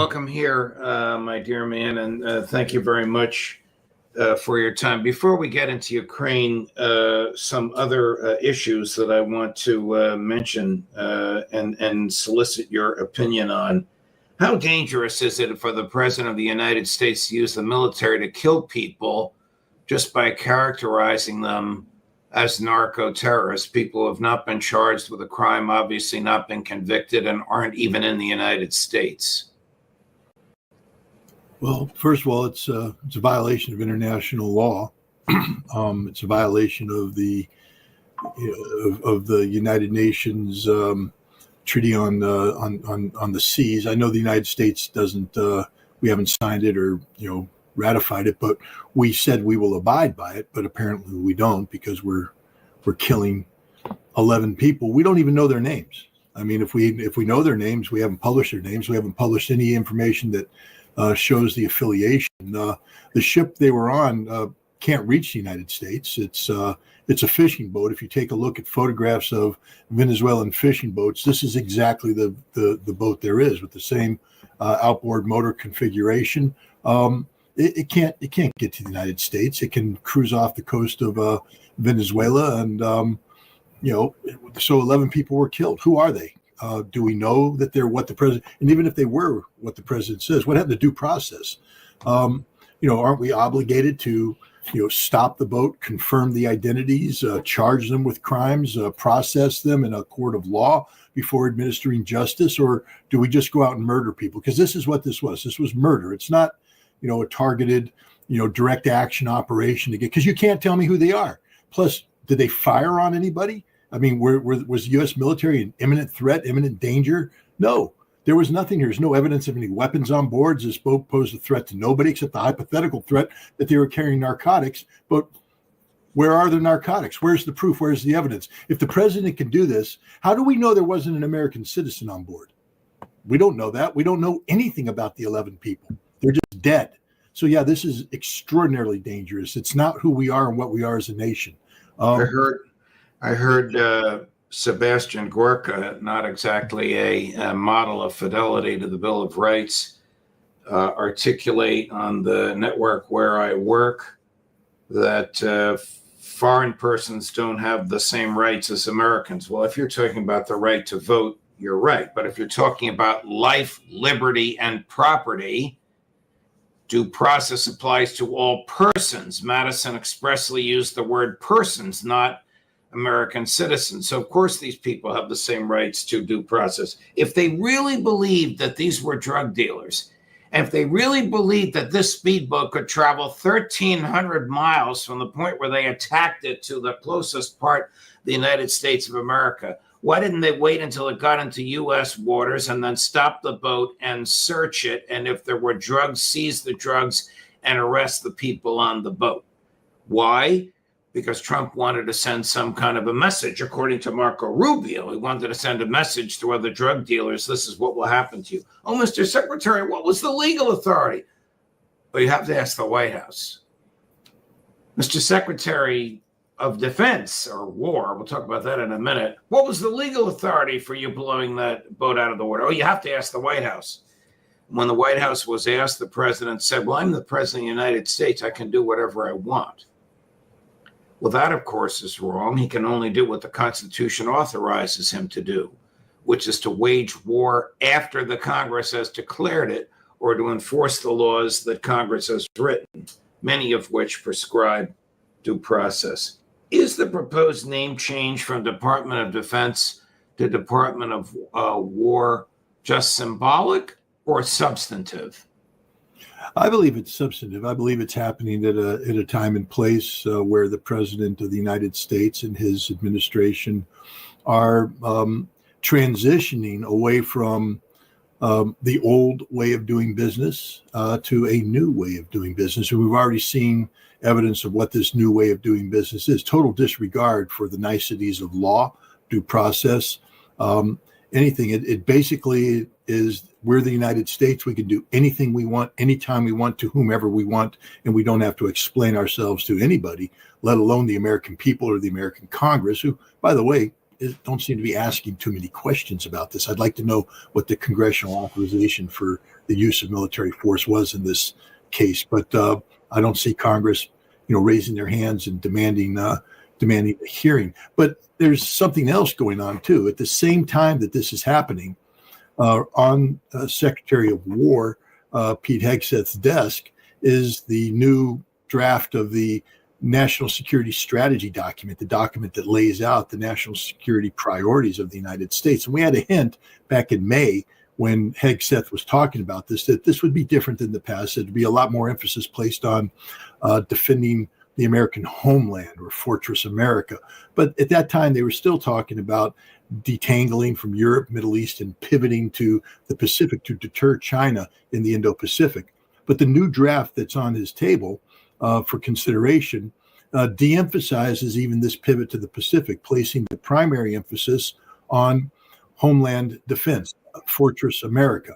Welcome here, my dear man, and thank you very much for your time. Before we get into Ukraine, some other issues that I want to mention and solicit your opinion on. How dangerous is it for the President of the United States to use the military to kill people just by characterizing them as narco-terrorists, people who have not been charged with a crime, obviously not been convicted, and aren't even in the United States? Well, first of all, it's a violation of international law. It's a violation of the United Nations Treaty on the Seas. I know the United States doesn't. We haven't signed it or ratified it, but we said we will abide by it. But apparently we don't, because we're killing 11 people. We don't even know their names. I mean, if we know their names, we haven't published their names. We haven't published any information that shows the affiliation. The ship they were on can't reach the United States. It's a fishing boat. If you take a look at photographs of Venezuelan fishing boats, this is exactly the boat there is, with the same outboard motor configuration. It can't get to the United States. It can cruise off the coast of Venezuela, and so 11 people were killed. Who are they? Do we know that they're what the president, and even if they were what the president says, what happened to due process? Aren't we obligated to, stop the boat, confirm the identities, charge them with crimes, process them in a court of law before administering justice? Or do we just go out and murder people? Because this is what this was. This was murder. It's not, a targeted, direct action operation to get, because you can't tell me who they are. Plus, did they fire on anybody? I mean, was the U.S. military an imminent threat, imminent danger? No, there was nothing. There's no evidence of any weapons on board. This boat posed a threat to nobody except the hypothetical threat that they were carrying narcotics. But where are the narcotics? Where's the proof? Where's the evidence? If the president can do this, how do we know there wasn't an American citizen on board? We don't know that. We don't know anything about the 11 people. They're just dead. So, yeah, this is extraordinarily dangerous. It's not who we are and what we are as a nation. I heard Sebastian Gorka, not exactly a model of fidelity to the Bill of Rights, articulate on the network where I work that foreign persons don't have the same rights as Americans. Well, if you're talking about the right to vote, you're right. But if you're talking about life, liberty, and property, due process applies to all persons. Madison expressly used the word persons, not American citizens. So, of course, these people have the same rights to due process. If they really believed that these were drug dealers, and if they really believed that this speedboat could travel 1,300 miles from the point where they attacked it to the closest part of the United States of America, why didn't they wait until it got into U.S. waters and then stop the boat and search it? And if there were drugs, seize the drugs and arrest the people on the boat? Why? Because Trump wanted to send some kind of a message, according to Marco Rubio. He wanted to send a message to other drug dealers. This is what will happen to you. Oh, Mr. Secretary, what was the legal authority? Well, you have to ask the White House. Mr. Secretary of Defense or War, we'll talk about that in a minute. What was the legal authority for you blowing that boat out of the water? Oh, you have to ask the White House. When the White House was asked, the president said, well, I'm the president of the United States. I can do whatever I want. Well, that, of course, is wrong. He can only do what the Constitution authorizes him to do, which is to wage war after the Congress has declared it, or to enforce the laws that Congress has written, many of which prescribe due process. Is the proposed name change from Department of Defense to Department of War just symbolic or substantive? I believe it's substantive. I believe it's happening at a time and place where the president of the United States and his administration are transitioning away from the old way of doing business to a new way of doing business. And we've already seen evidence of what this new way of doing business is. Total disregard for the niceties of law, due process, anything. It basically is, we're the United States. We can do anything we want, anytime we want, to whomever we want, and we don't have to explain ourselves to anybody, let alone the American people or the American Congress, who, by the way, don't seem to be asking too many questions about this. I'd like to know what the congressional authorization for the use of military force was in this case, but I don't see Congress, raising their hands and demanding a hearing. But there's something else going on too. At the same time that this is happening, on Secretary of War Pete Hegseth's desk is the new draft of the National Security Strategy document, the document that lays out the national security priorities of the United States. And we had a hint back in May when Hegseth was talking about this, that this would be different than the past. There'd be a lot more emphasis placed on defending the American homeland, or Fortress America. But at that time, they were still talking about detangling from Europe, Middle East, and pivoting to the Pacific to deter China in the Indo-Pacific. But the new draft that's on his table for consideration de-emphasizes even this pivot to the Pacific, placing the primary emphasis on homeland defense, Fortress America,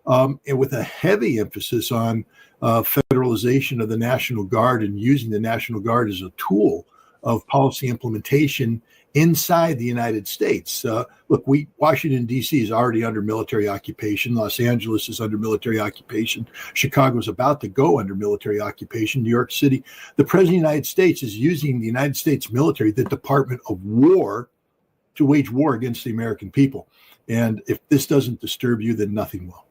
and with a heavy emphasis on federalization of the National Guard and using the National Guard as a tool of policy implementation inside the United States. Look, Washington, D.C. is already under military occupation. Los Angeles is under military occupation. Chicago is about to go under military occupation. New York City. The President of the United States is using the United States military, the Department of War, to wage war against the American people. And if this doesn't disturb you, then nothing will.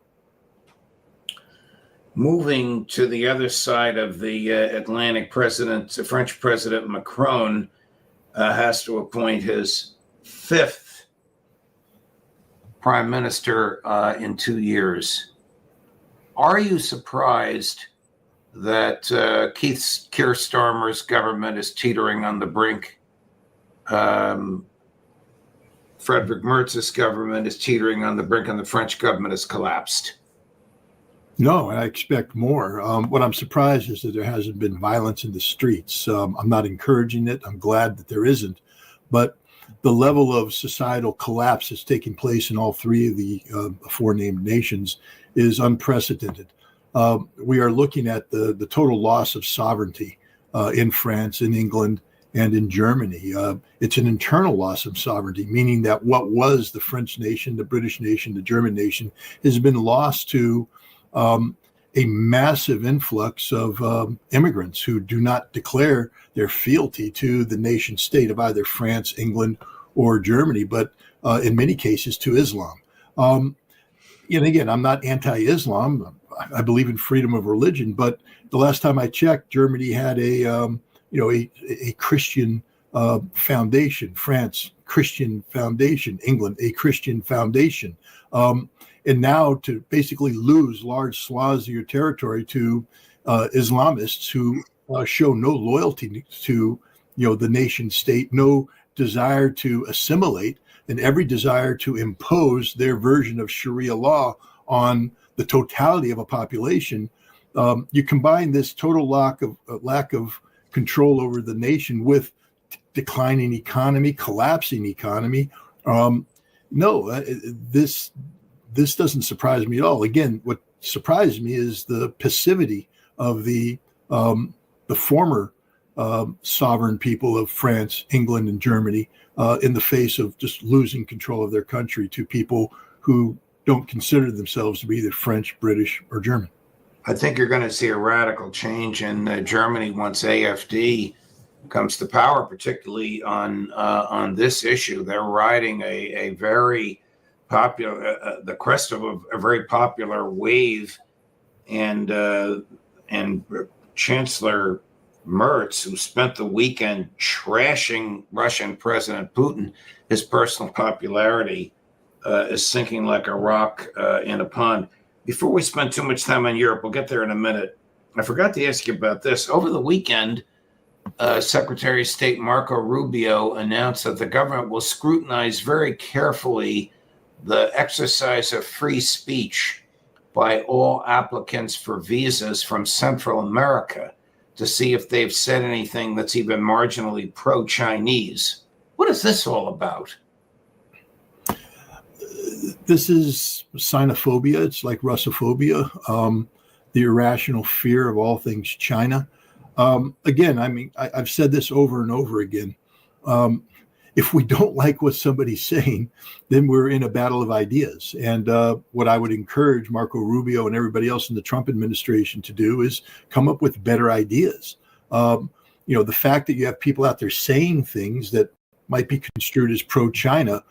Moving to the other side of the Atlantic, French President Macron has to appoint his fifth prime minister in 2 years. Are you surprised that Keir Starmer's government is teetering on the brink? Frederick Merz's government is teetering on the brink, and the French government has collapsed. No, I expect more. What I'm surprised is that there hasn't been violence in the streets. I'm not encouraging it. I'm glad that there isn't. But the level of societal collapse that's taking place in all three of the aforenamed nations is unprecedented. We are looking at the total loss of sovereignty in France, in England, and in Germany. It's an internal loss of sovereignty, meaning that what was the French nation, the British nation, the German nation has been lost to a massive influx of immigrants who do not declare their fealty to the nation state of either France, England, or Germany, but in many cases to Islam. And again, I'm not anti-Islam. I believe in freedom of religion, but the last time I checked, Germany had a Christian foundation, France, Christian foundation, England, a Christian foundation. And now to basically lose large swaths of your territory to Islamists who show no loyalty to, the nation state, no desire to assimilate, and every desire to impose their version of Sharia law on the totality of a population. You combine this total lack of control over the nation with declining economy, collapsing economy. This doesn't surprise me at all. Again, what surprised me is the passivity of the former sovereign people of France, England, and Germany in the face of just losing control of their country to people who don't consider themselves to be either French, British, or German. I think you're going to see a radical change in Germany once AfD comes to power, particularly on this issue. They're riding a very popular, the crest of a very popular wave, and Chancellor Merz, who spent the weekend trashing Russian President Putin, his personal popularity is sinking like a rock in a pond. Before we spend too much time on Europe, we'll get there in a minute. I forgot to ask you about this. Over the weekend, Secretary of State Marco Rubio announced that the government will scrutinize very carefully the exercise of free speech by all applicants for visas from Central America to see if they've said anything that's even marginally pro-Chinese. What is this all about? This is xenophobia. It's like Russophobia, the irrational fear of all things China. Again, I've said this over and over again. if we don't like what somebody's saying, then we're in a battle of ideas. And what I would encourage Marco Rubio and everybody else in the Trump administration to do is come up with better ideas. The fact that you have people out there saying things that might be construed as pro-China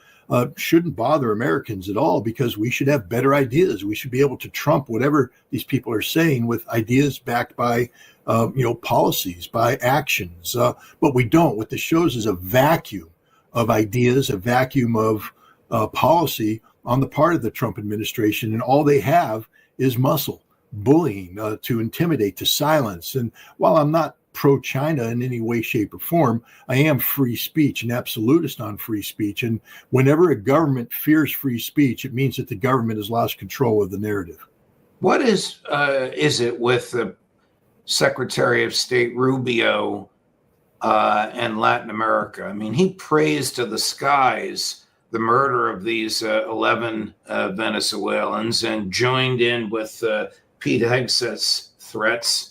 shouldn't bother Americans at all, because we should have better ideas. We should be able to trump whatever these people are saying with ideas backed by policies, by actions. But we don't. What this shows is a vacuum of ideas, a vacuum of policy on the part of the Trump administration. And all they have is muscle, bullying, to intimidate, to silence. And while I'm not pro-China in any way, shape, or form, I am free speech, an absolutist on free speech. And whenever a government fears free speech, it means that the government has lost control of the narrative. What is it with the Secretary of State Rubio and Latin America? I mean, he praised to the skies the murder of these 11 Venezuelans and joined in with Pete Hegseth's threats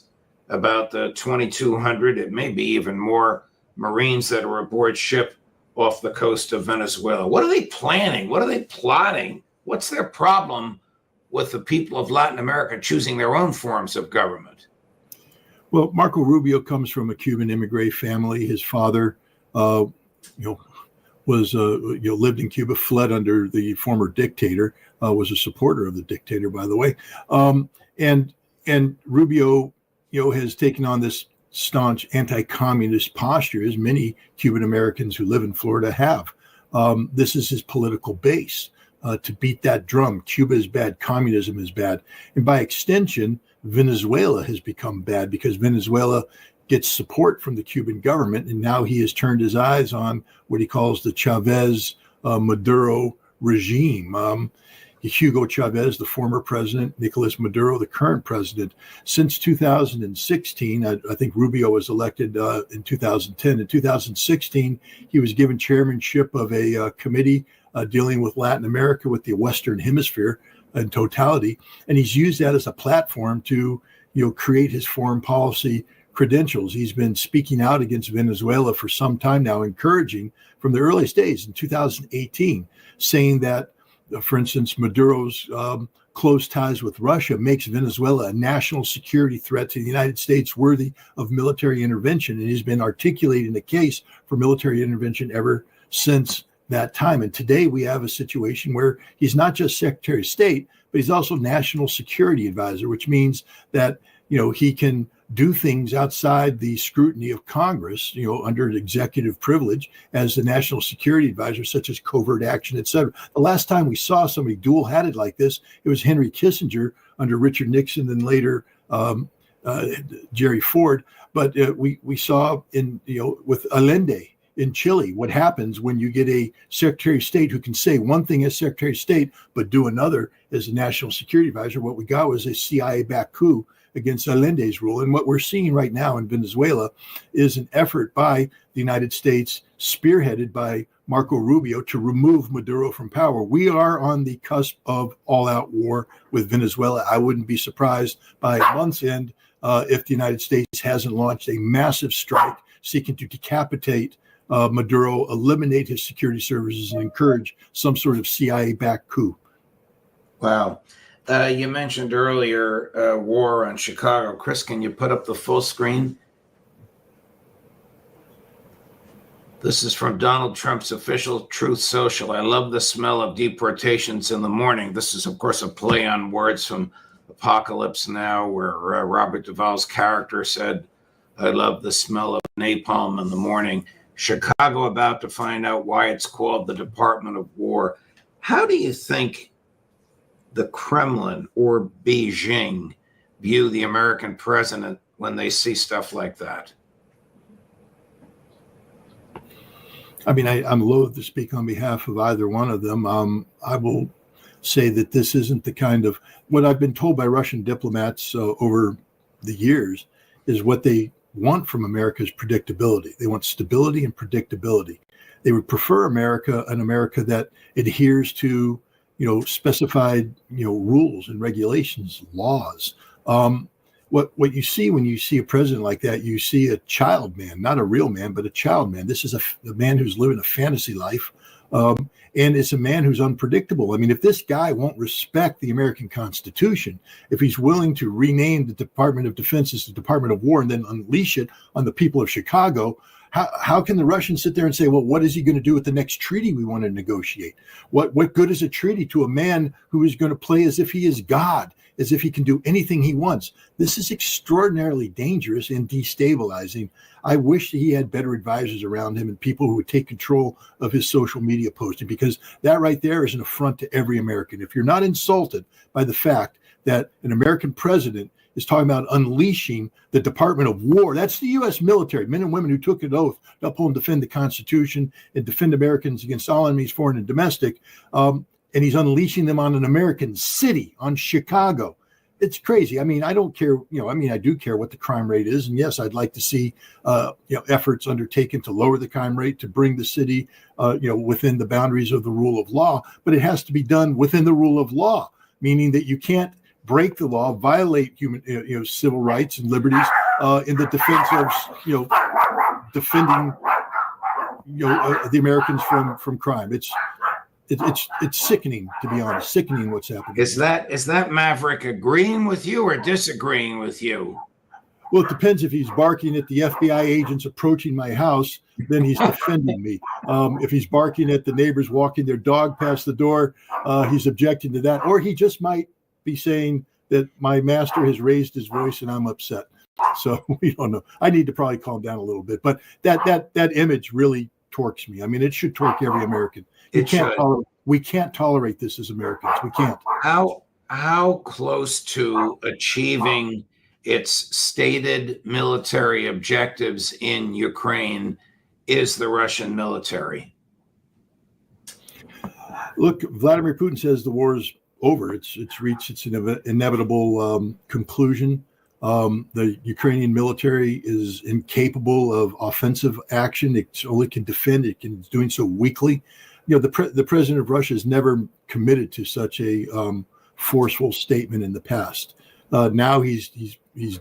about the 2,200, it may be even more, Marines that are aboard ship off the coast of Venezuela. What are they planning? What are they plotting? What's their problem with the people of Latin America choosing their own forms of government? Well, Marco Rubio comes from a Cuban immigrant family. His father, was lived in Cuba, fled under the former dictator, was a supporter of the dictator, by the way, and Rubio, has taken on this staunch anti-communist posture, as many Cuban Americans who live in Florida have. This is his political base, to beat that drum. Cuba is bad, communism is bad, and by extension, Venezuela has become bad because Venezuela gets support from the Cuban government, and now he has turned his eyes on what he calls the Chavez Maduro regime. Hugo Chavez, the former president, Nicolas Maduro, the current president. Since 2016, I think Rubio was elected in 2010. In 2016, he was given chairmanship of a committee dealing with Latin America, with the Western Hemisphere in totality, and he's used that as a platform to, create his foreign policy credentials. He's been speaking out against Venezuela for some time now, encouraging from the earliest days in 2018, saying that, for instance, Maduro's close ties with Russia makes Venezuela a national security threat to the United States worthy of military intervention. And he's been articulating the case for military intervention ever since that time. And today we have a situation where he's not just Secretary of State, but he's also National Security Advisor, which means that, he can do things outside the scrutiny of Congress, under an executive privilege as the National Security Advisor, such as covert action, et cetera. The last time we saw somebody dual-hatted like this, it was Henry Kissinger under Richard Nixon and later Jerry Ford. But we saw with Allende in Chile, what happens when you get a Secretary of State who can say one thing as Secretary of State, but do another as a National Security Advisor. What we got was a CIA-backed coup against Allende's rule. And what we're seeing right now in Venezuela is an effort by the United States, spearheaded by Marco Rubio, to remove Maduro from power. We are on the cusp of all-out war with Venezuela. I wouldn't be surprised by month's end if the United States hasn't launched a massive strike seeking to decapitate Maduro, eliminate his security services, and encourage some sort of CIA-backed coup. Wow. You mentioned earlier war on Chicago. Chris, can you put up the full screen? This is from Donald Trump's official Truth Social. I love the smell of deportations in the morning. This is, of course, a play on words from Apocalypse Now, where Robert Duvall's character said, I love the smell of napalm in the morning. Chicago about to find out why it's called the Department of War. How do you think the Kremlin or Beijing view the American president when they see stuff like that? I mean, I'm loath to speak on behalf of either one of them. I will say that this isn't the kind of, what I've been told by Russian diplomats over the years is what they want from America is predictability. They want stability and predictability. They would prefer an America that adheres to, specified, rules and regulations, laws. what you see when you see a president like that, you see a child man, not a real man, but a child man. This is a man who's living a fantasy life. And it's a man who's unpredictable. I mean, if this guy won't respect the American Constitution, if he's willing to rename the Department of Defense as the Department of War and then unleash it on the people of Chicago, how can the Russians sit there and say, well, what is he going to do with the next treaty we want to negotiate? What good is a treaty to a man who is going to play as if he is God, as if he can do anything he wants? This is extraordinarily dangerous and destabilizing. I wish he had better advisors around him and people who would take control of his social media posting, because that right there is an affront to every American. If you're not insulted by the fact that an American president is talking about unleashing the Department of War, that's the U.S. military, men and women who took an oath to uphold and defend the Constitution and defend Americans against all enemies, foreign and domestic, and he's unleashing them on an American city, on Chicago. It's crazy. I mean, I don't care. I do care what the crime rate is. And yes, I'd like to see, efforts undertaken to lower the crime rate, to bring the city, within the boundaries of the rule of law. But it has to be done within the rule of law, meaning that you can't break the law, violate human, civil rights and liberties in the defense of, defending, the Americans from crime. It's sickening, to be honest. Sickening what's happening. Is that Maverick agreeing with you or disagreeing with you? Well, it depends. If he's barking at the FBI agents approaching my house, then he's defending me. If he's barking at the neighbors walking their dog past the door, he's objecting to that. Or he just might be saying that my master has raised his voice and I'm upset. So we don't know. I need to probably calm down a little bit. But that image really torques me. I mean, it should torque every American. We can't tolerate this as Americans. We can't. How close to achieving its stated military objectives in Ukraine is the Russian military? Look, Vladimir Putin says the war is over. It's reached its inevitable conclusion. The Ukrainian military is incapable of offensive action. It only can defend. It's doing so weakly. The president of Russia has never committed to such a forceful statement in the past. Now he's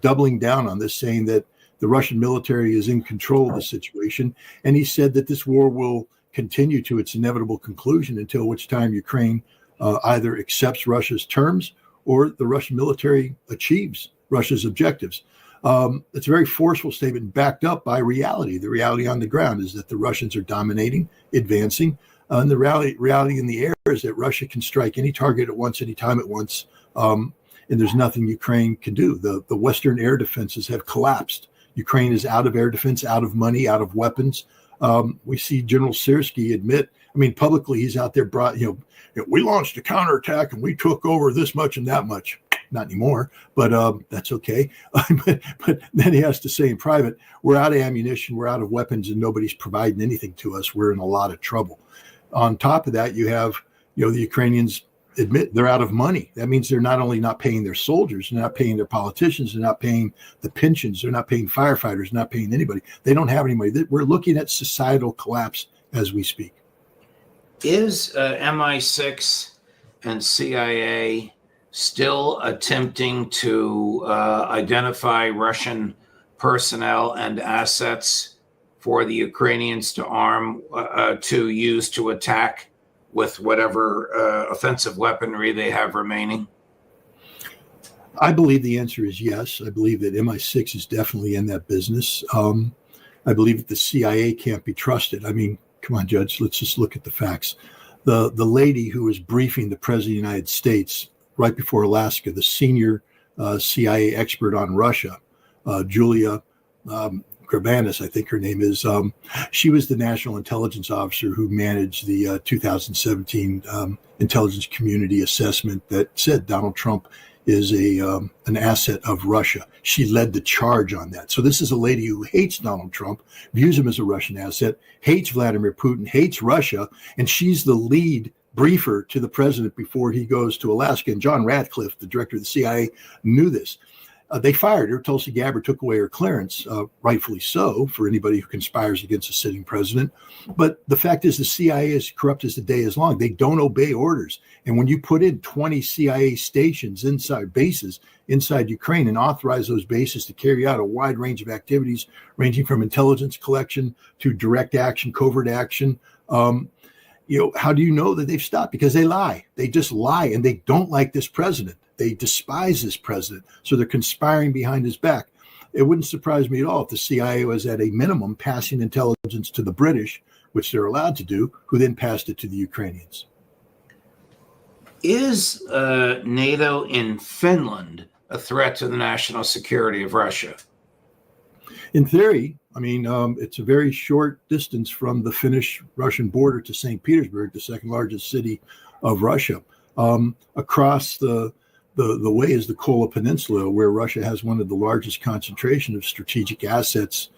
doubling down on this, saying that the Russian military is in control of the situation, and he said that this war will continue to its inevitable conclusion, until which time Ukraine either accepts Russia's terms or the Russian military achieves Russia's objectives. It's a very forceful statement, backed up by reality. The reality on the ground is that the Russians are dominating, advancing. And the reality in the air is that Russia can strike any target at once, any time at once, and there's nothing Ukraine can do. The Western air defenses have collapsed. Ukraine is out of air defense, out of money, out of weapons. We see General Syrskyi admit, publicly he's out there we launched a counterattack and we took over this much and that much. Not anymore, but that's okay. but then he has to say in private, we're out of ammunition, we're out of weapons, and nobody's providing anything to us. We're in a lot of trouble. On top of that, you have, the Ukrainians admit they're out of money. That means they're not only not paying their soldiers, they're not paying their politicians, they're not paying the pensions, they're not paying firefighters, not paying anybody. They don't have any money. We're looking at societal collapse as we speak. Is MI6 and CIA still attempting to identify Russian personnel and assets for the Ukrainians to arm, to use to attack with whatever offensive weaponry they have remaining? I believe the answer is yes. I believe that MI6 is definitely in that business. I believe that the CIA can't be trusted. Come on, Judge, let's just look at the facts. The lady who was briefing the President of the United States right before Alaska, the senior CIA expert on Russia, Julia Grabanis, I think her name is, she was the national intelligence officer who managed the 2017 intelligence community assessment that said Donald Trump is an asset of Russia. She led the charge on that. So this is a lady who hates Donald Trump, views him as a Russian asset, hates Vladimir Putin, hates Russia, and she's the lead briefer to the president before he goes to Alaska. And John Ratcliffe, the director of the CIA, knew this. They fired her. Tulsi Gabbard took away her clearance, rightfully so, for anybody who conspires against a sitting president. But the fact is the CIA is corrupt as the day is long. They don't obey orders. And when you put in 20 CIA stations inside bases inside Ukraine and authorize those bases to carry out a wide range of activities, ranging from intelligence collection to direct action, covert action, how do you know that they've stopped? Because they lie. They just lie, and they don't like this president. They despise this president, so they're conspiring behind his back. It wouldn't surprise me at all if the CIA was at a minimum passing intelligence to the British, which they're allowed to do, who then passed it to the Ukrainians. Is NATO in Finland a threat to the national security of Russia? In theory, it's a very short distance from the Finnish-Russian border to St. Petersburg, the second largest city of Russia. Across the way is the Kola Peninsula, where Russia has one of the largest concentration of strategic assets,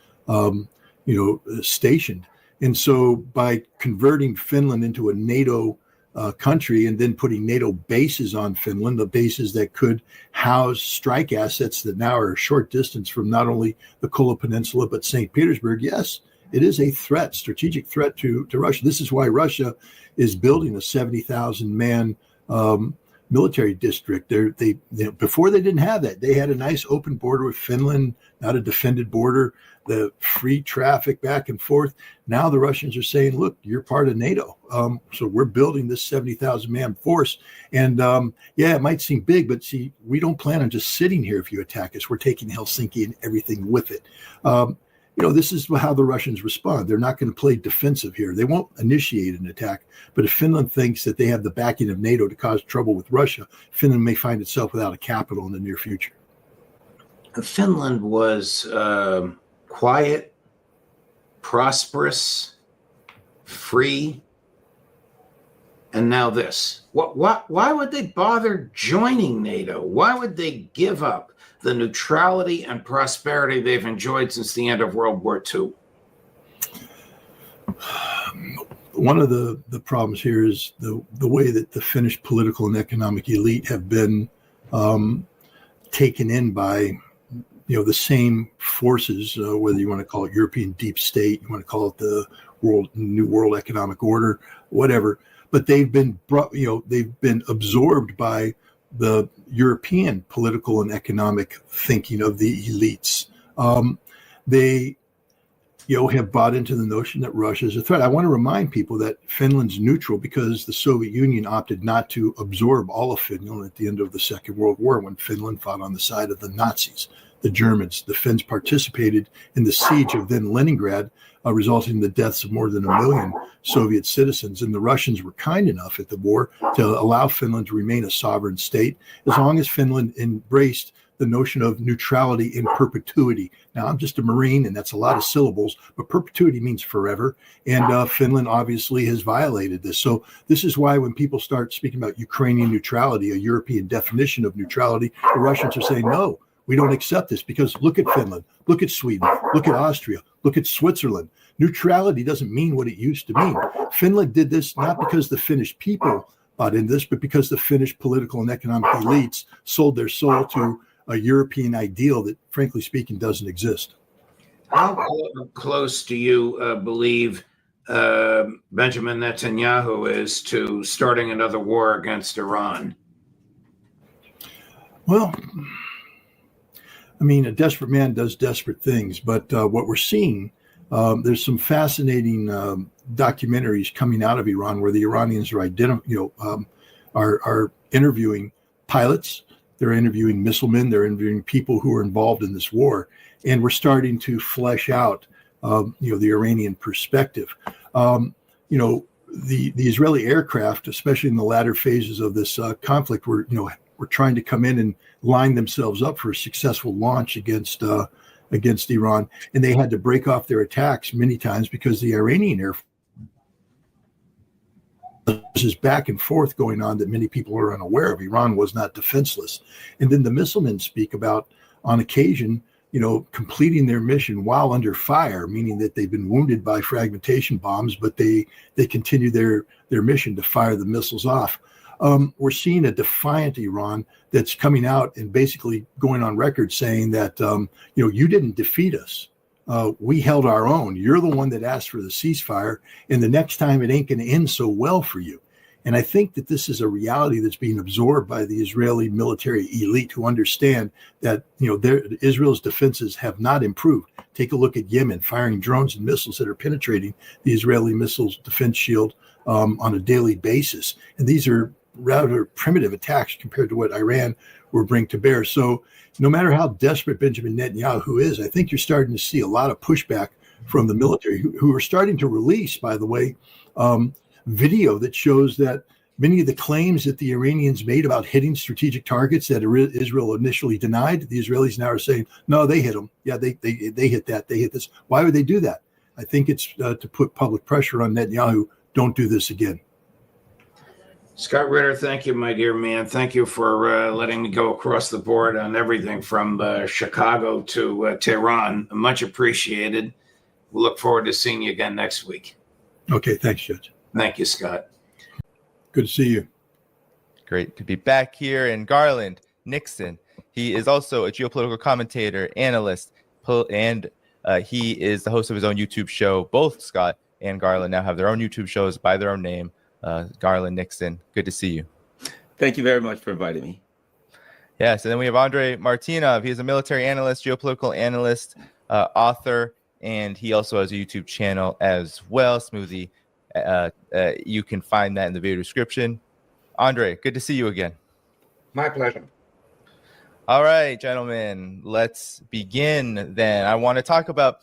stationed. And so by converting Finland into a NATO country and then putting NATO bases on Finland, the bases that could house strike assets that now are a short distance from not only the Kola Peninsula, but St. Petersburg, yes, it is a threat, strategic threat to Russia. This is why Russia is building a 70,000 man military district. They before they didn't have that. They had a nice open border with Finland, not a defended border, the free traffic back and forth. Now the Russians are saying, look, you're part of NATO. So we're building this 70,000 man force. And it might seem big, but see, we don't plan on just sitting here if you attack us. We're taking Helsinki and everything with it. This is how the Russians respond. They're not going to play defensive here. They won't initiate an attack. But if Finland thinks that they have the backing of NATO to cause trouble with Russia, Finland may find itself without a capital in the near future. Finland was quiet, prosperous, free, and now this. Why would they bother joining NATO? Why would they give up the neutrality and prosperity they've enjoyed since the end of World War II? One of the problems here is the way that the Finnish political and economic elite have been taken in by the same forces, whether you want to call it European deep state, you want to call it the New World Economic Order, whatever. But they've been absorbed by the European political and economic thinking of the elites. They have bought into the notion that Russia is a threat. I want to remind people that Finland's neutral because the Soviet Union opted not to absorb all of Finland at the end of the Second World War when Finland fought on the side of the Nazis, the Germans. The Finns participated in the siege of then Leningrad, resulting in the deaths of more than 1 million Soviet citizens. And the Russians were kind enough at the war to allow Finland to remain a sovereign state as long as Finland embraced the notion of neutrality in perpetuity. Now, I'm just a Marine, and that's a lot of syllables, but perpetuity means forever. And Finland obviously has violated this. So this is why when people start speaking about Ukrainian neutrality, a European definition of neutrality, the Russians are saying, no, we don't accept this because look at Finland, look at Sweden, look at Austria, look at Switzerland. Neutrality doesn't mean what it used to mean. Finland did this not because the Finnish people bought into this, but because the Finnish political and economic elites sold their soul to a European ideal that, frankly speaking, doesn't exist. How close do you believe Benjamin Netanyahu is to starting another war against Iran? Well, a desperate man does desperate things, but what we're seeing, there's some fascinating documentaries coming out of Iran where the Iranians are interviewing pilots. They're interviewing missilemen. They're interviewing people who are involved in this war. And we're starting to flesh out, the Iranian perspective. The Israeli aircraft, especially in the latter phases of this conflict, were trying to come in and line themselves up for a successful launch against Iran. And they had to break off their attacks many times because the Iranian Air Force is back and forth going on that many people are unaware of. Iran was not defenseless. And then the missilemen speak about, on occasion, completing their mission while under fire, meaning that they've been wounded by fragmentation bombs, but they continue their mission to fire the missiles off. we're seeing a defiant Iran that's coming out and basically going on record saying that, you didn't defeat us. We held our own. You're the one that asked for the ceasefire. And the next time it ain't going to end so well for you. And I think that this is a reality that's being absorbed by the Israeli military elite who understand that, Israel's defenses have not improved. Take a look at Yemen, firing drones and missiles that are penetrating the Israeli missiles defense shield on a daily basis. And these are rather primitive attacks compared to what Iran will bring to bear. So no matter how desperate Benjamin Netanyahu is, I think you're starting to see a lot of pushback from the military who are starting to release, by the way, video that shows that many of the claims that the Iranians made about hitting strategic targets that Israel initially denied, the Israelis now are saying, no, they hit them. Yeah, they hit that. They hit this. Why would they do that? I think it's to put public pressure on Netanyahu. Don't do this again. Scott Ritter, thank you, my dear man. Thank you for letting me go across the board on everything from Chicago to Tehran. Much appreciated. We'll look forward to seeing you again next week. Okay, thanks, Judge. Thank you, Scott. Good to see you. Great to be back here. And Garland Nixon, he is also a geopolitical commentator, analyst, and he is the host of his own YouTube show. Both Scott and Garland now have their own YouTube shows by their own name. Garland Nixon, good to see you. Thank you very much for inviting me. Yes, and then we have Andrei Martinov. He is a military analyst, geopolitical analyst, author, and he also has a YouTube channel as well, Smoothie. You can find that in the video description. Andre, good to see you again. My pleasure. All right, gentlemen, let's begin then. I want to talk about,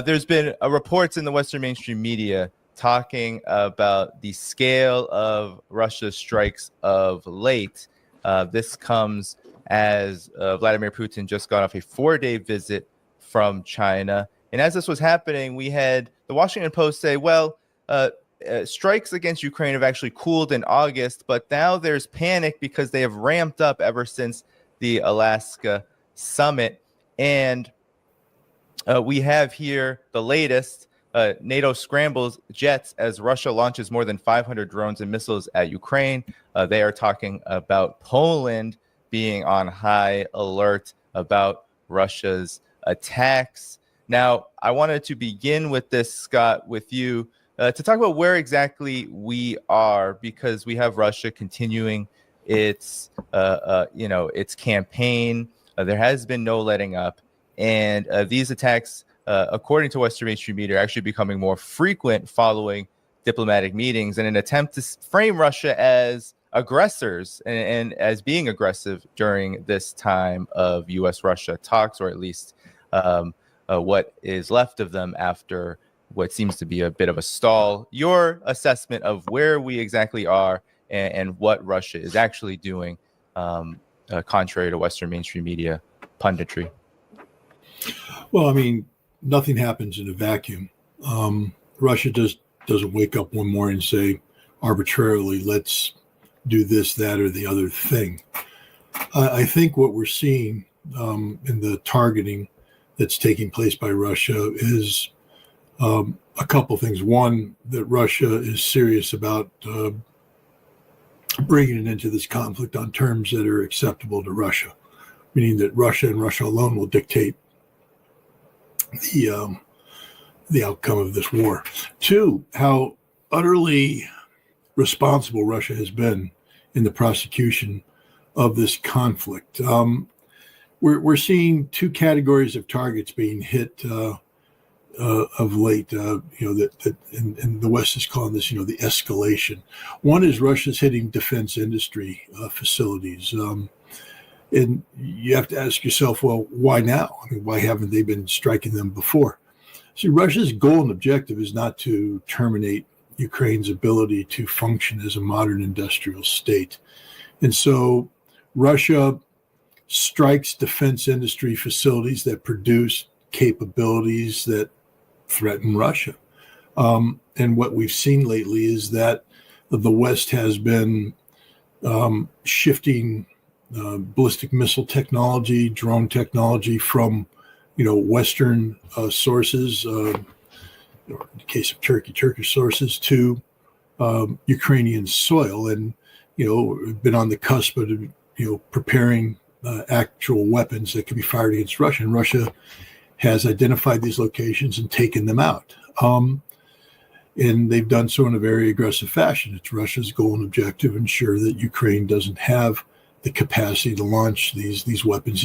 there's been reports in the Western mainstream media talking about the scale of Russia's strikes of late. This comes as Vladimir Putin just got off a 4-day visit from China. And as this was happening, we had the Washington Post say, well, strikes against Ukraine have actually cooled in August, but now there's panic because they have ramped up ever since the Alaska summit. And we have here the latest. NATO scrambles jets as Russia launches more than 500 drones and missiles at Ukraine. They are talking about Poland being on high alert about Russia's attacks. Now, I wanted to begin with this, Scott, with you, to talk about where exactly we are, because we have Russia continuing its, its campaign. There has been no letting up, and these attacks, according to Western mainstream media, are actually becoming more frequent following diplomatic meetings in an attempt to frame Russia as aggressors and as being aggressive during this time of U.S.-Russia talks, or at least what is left of them after what seems to be a bit of a stall. Your assessment of where we exactly are and what Russia is actually doing, contrary to Western mainstream media punditry. Well, I mean, nothing happens in a vacuum. Russia just doesn't wake up one morning and say arbitrarily, let's do this, that, or the other thing. I think what we're seeing in the targeting that's taking place by Russia is a couple things. One, that Russia is serious about bringing it into this conflict on terms that are acceptable to Russia, meaning that Russia and Russia alone will dictate the outcome of this war. Two, how utterly responsible Russia has been in the prosecution of this conflict. We're seeing two categories of targets being hit of late, that and the West is calling this, the escalation. One is Russia's hitting defense industry facilities. And you have to ask yourself, well, why now? I mean, why haven't they been striking them before? See, Russia's goal and objective is not to terminate Ukraine's ability to function as a modern industrial state. And so Russia strikes defense industry facilities that produce capabilities that threaten Russia. And what we've seen lately is that the West has been shifting ballistic missile technology, drone technology from, Western sources, in the case of Turkish sources, to Ukrainian soil. And, been on the cusp of, preparing actual weapons that could be fired against Russia. And Russia has identified these locations and taken them out. And they've done so in a very aggressive fashion. It's Russia's goal and objective to ensure that Ukraine doesn't have the capacity to launch these weapons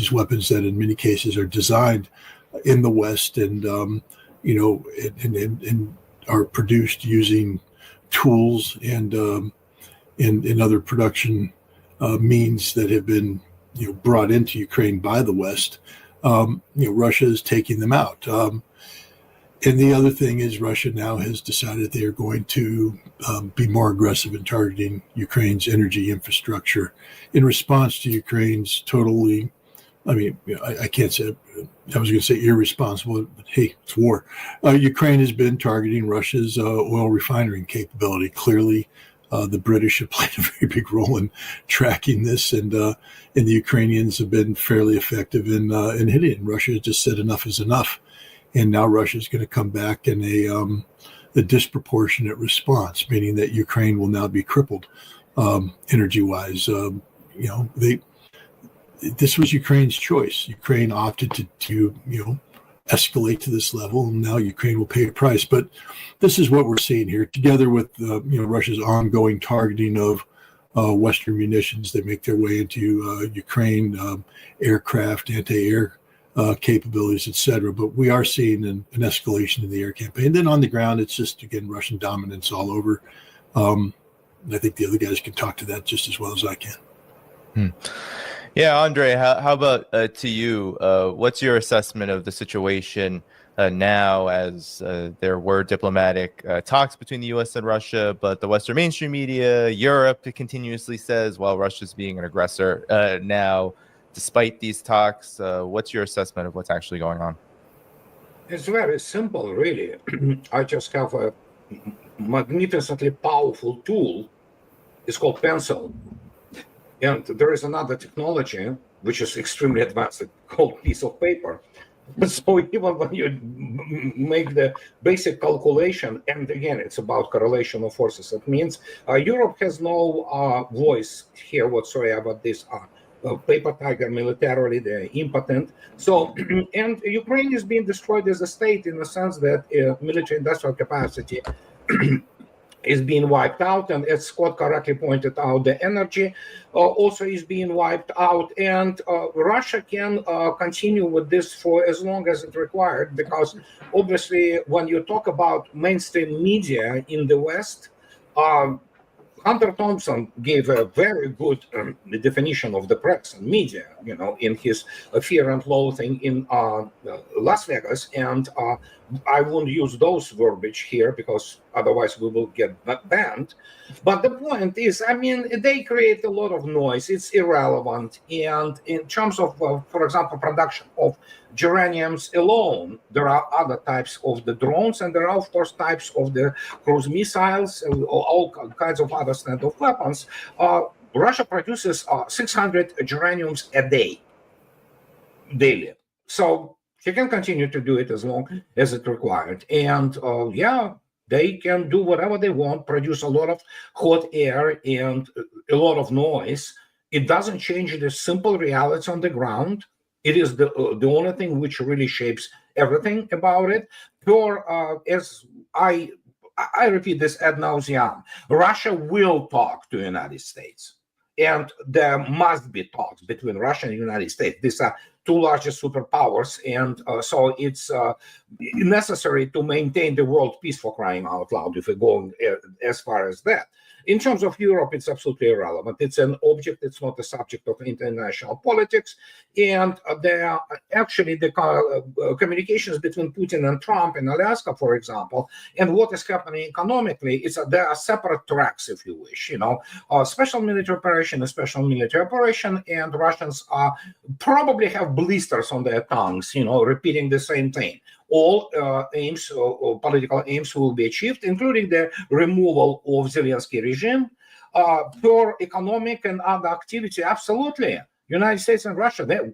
that in many cases are designed in the West and, and are produced using tools and other production means that have been, brought into Ukraine by the West. Russia is taking them out. And the other thing is Russia now has decided they are going to be more aggressive in targeting Ukraine's energy infrastructure in response to Ukraine's totally, I can't say, I was going to say irresponsible, but hey, it's war. Ukraine has been targeting Russia's oil refining capability. Clearly, the British have played a very big role in tracking this, and the Ukrainians have been fairly effective in hitting it. Russia has just said enough is enough. And now Russia is going to come back in a disproportionate response, meaning that Ukraine will now be crippled energy-wise. This was Ukraine's choice. Ukraine opted to escalate to this level, and now Ukraine will pay a price. But this is what we're seeing here, together with Russia's ongoing targeting of Western munitions that make their way into Ukraine, aircraft, anti-air capabilities, etc. But we are seeing an escalation in the air campaign. Then on the ground, it's just, again, Russian dominance all over. I think the other guys can talk to that just as well as I can. Yeah, Andre, how about to you? What's your assessment of the situation now, as there were diplomatic talks between the U.S. and Russia, but the Western mainstream media, Europe, continuously says, well, Russia's being an aggressor now. Despite these talks, what's your assessment of what's actually going on? It's very simple, really. I just have a magnificently powerful tool. It's called pencil. And there is another technology, which is extremely advanced, called piece of paper. So even when you make the basic calculation, and again, it's about correlation of forces, it means Europe has no voice here whatsoever. These are paper tiger militarily, they're impotent. So, and Ukraine is being destroyed as a state in the sense that military industrial capacity is being wiped out. And as Scott correctly pointed out, the energy also is being wiped out. And Russia can continue with this for as long as it's required, because obviously when you talk about mainstream media in the West, Hunter Thompson gave a very good definition of the press and media, in his Fear and Loathing in Las Vegas. And I won't use those verbiage here because otherwise we will get banned. But the point is, they create a lot of noise. It's irrelevant. And in terms of, for example, production of geraniums alone, there are other types of the drones, and there are, of course, types of the cruise missiles, all kinds of other kind of weapons. Russia produces 600 geraniums a day, daily. So he can continue to do it as long as it's required. And they can do whatever they want, produce a lot of hot air and a lot of noise. It doesn't change the simple reality on the ground. It is the only thing which really shapes everything about it. As I repeat this ad nauseam, Russia will talk to the United States. And there must be talks between Russia and the United States. These are two largest superpowers, and so it's necessary to maintain the world peace, for crying out loud, if we're going as far as that. In terms of Europe, it's absolutely irrelevant. It's an object. It's not a subject of international politics. And there actually the communications between Putin and Trump in Alaska, for example, and what is happening economically, there are separate tracks, if you wish. Special military operation, and Russians probably have blisters on their tongues, repeating the same thing. All aims, or political aims, will be achieved, including the removal of Zelensky regime, pure economic and other activity. Absolutely, United States and Russia, they're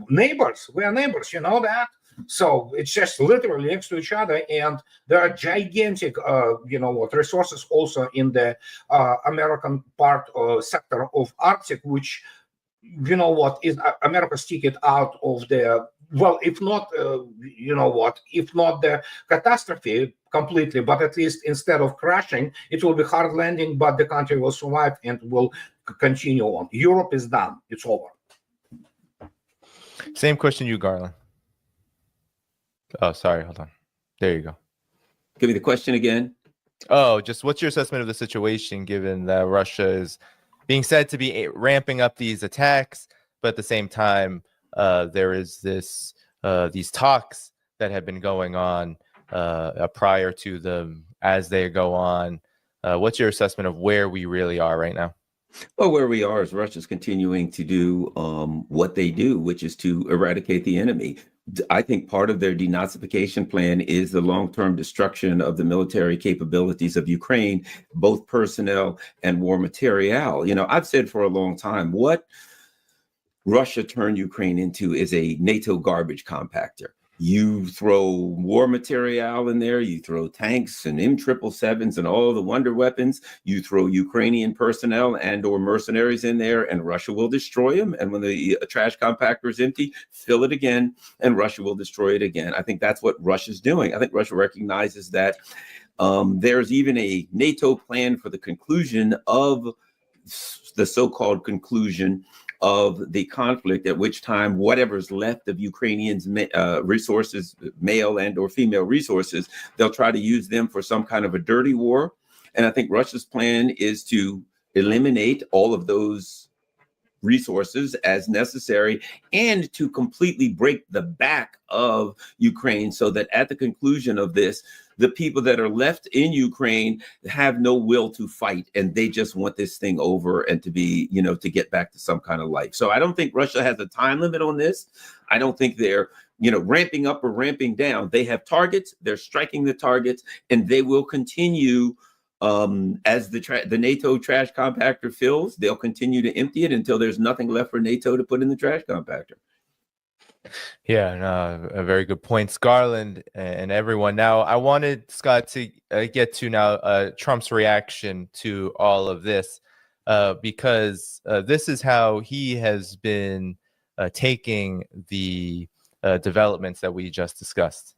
neighbors. We are neighbors. You know that. So it's just literally next to each other, and there are gigantic, resources also in the American part sector of Arctic, which is America's ticket out of the, well, if not, if not the catastrophe completely, but at least instead of crashing, it will be hard landing, but the country will survive and will continue on. Europe is done. It's over. Same question you, Garland. Oh, sorry. Hold on. There you go. Give me the question again. Oh, just what's your assessment of the situation, given that Russia is being said to be ramping up these attacks, but at the same time, there is these talks that have been going on prior to them as they go on. What's your assessment of where we really are right now? Well, where we are is Russia's continuing to do what they do, which is to eradicate the enemy. I think part of their denazification plan is the long-term destruction of the military capabilities of Ukraine, both personnel and war material. I've said for a long time, what Russia turned Ukraine into is a NATO garbage compactor. You throw war material in there, you throw tanks and M777s and all the wonder weapons, you throw Ukrainian personnel and or mercenaries in there, and Russia will destroy them. And when the trash compactor is empty, fill it again, and Russia will destroy it again. I think that's what Russia's doing. I think Russia recognizes that there's even a NATO plan for the conclusion of the so-called conclusion of the conflict, at which time whatever's left of Ukrainians' resources, male and or female resources, they'll try to use them for some kind of a dirty war. And I think Russia's plan is to eliminate all of those resources as necessary and to completely break the back of Ukraine, so that at the conclusion of this, the people that are left in Ukraine have no will to fight, and they just want this thing over and to be, to get back to some kind of life. So I don't think Russia has a time limit on this. I don't think they're, ramping up or ramping down. They have targets, they're striking the targets, and they will continue as the NATO trash compactor fills. They'll continue to empty it until there's nothing left for NATO to put in the trash compactor. Yeah, no, a very good point, Garland and everyone. Now, I wanted Scott to get to now Trump's reaction to all of this, because this is how he has been taking the developments that we just discussed.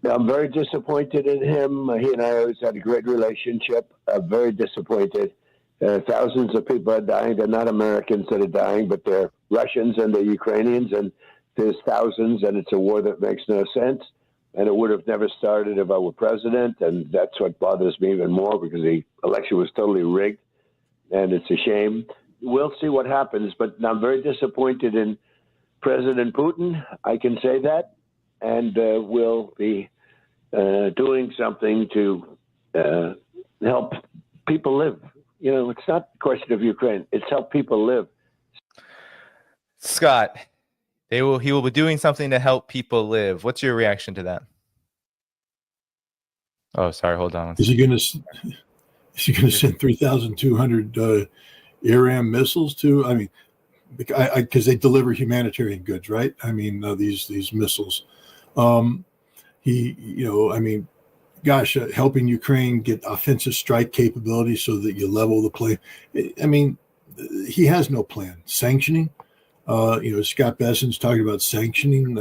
I'm very disappointed in him. He and I always had a great relationship. I'm very disappointed. Thousands of people are dying. They're not Americans that are dying, but they're Russians and they're Ukrainians, and there's thousands, and it's a war that makes no sense. And it would have never started if I were president, and that's what bothers me even more, because the election was totally rigged, and it's a shame. We'll see what happens, but I'm very disappointed in President Putin. I can say that, and we'll be doing something to help people live. It's not a question of Ukraine. It's help people live. Scott, he will be doing something to help people live. What's your reaction to that? Oh, sorry. Hold on. Is he going to send 3,200 Iran missiles to? I mean, because they deliver humanitarian goods, right? I mean, these missiles. Helping Ukraine get offensive strike capability so that you level the play. I mean, he has no plan. Sanctioning. Scott Besson's talking about sanctioning.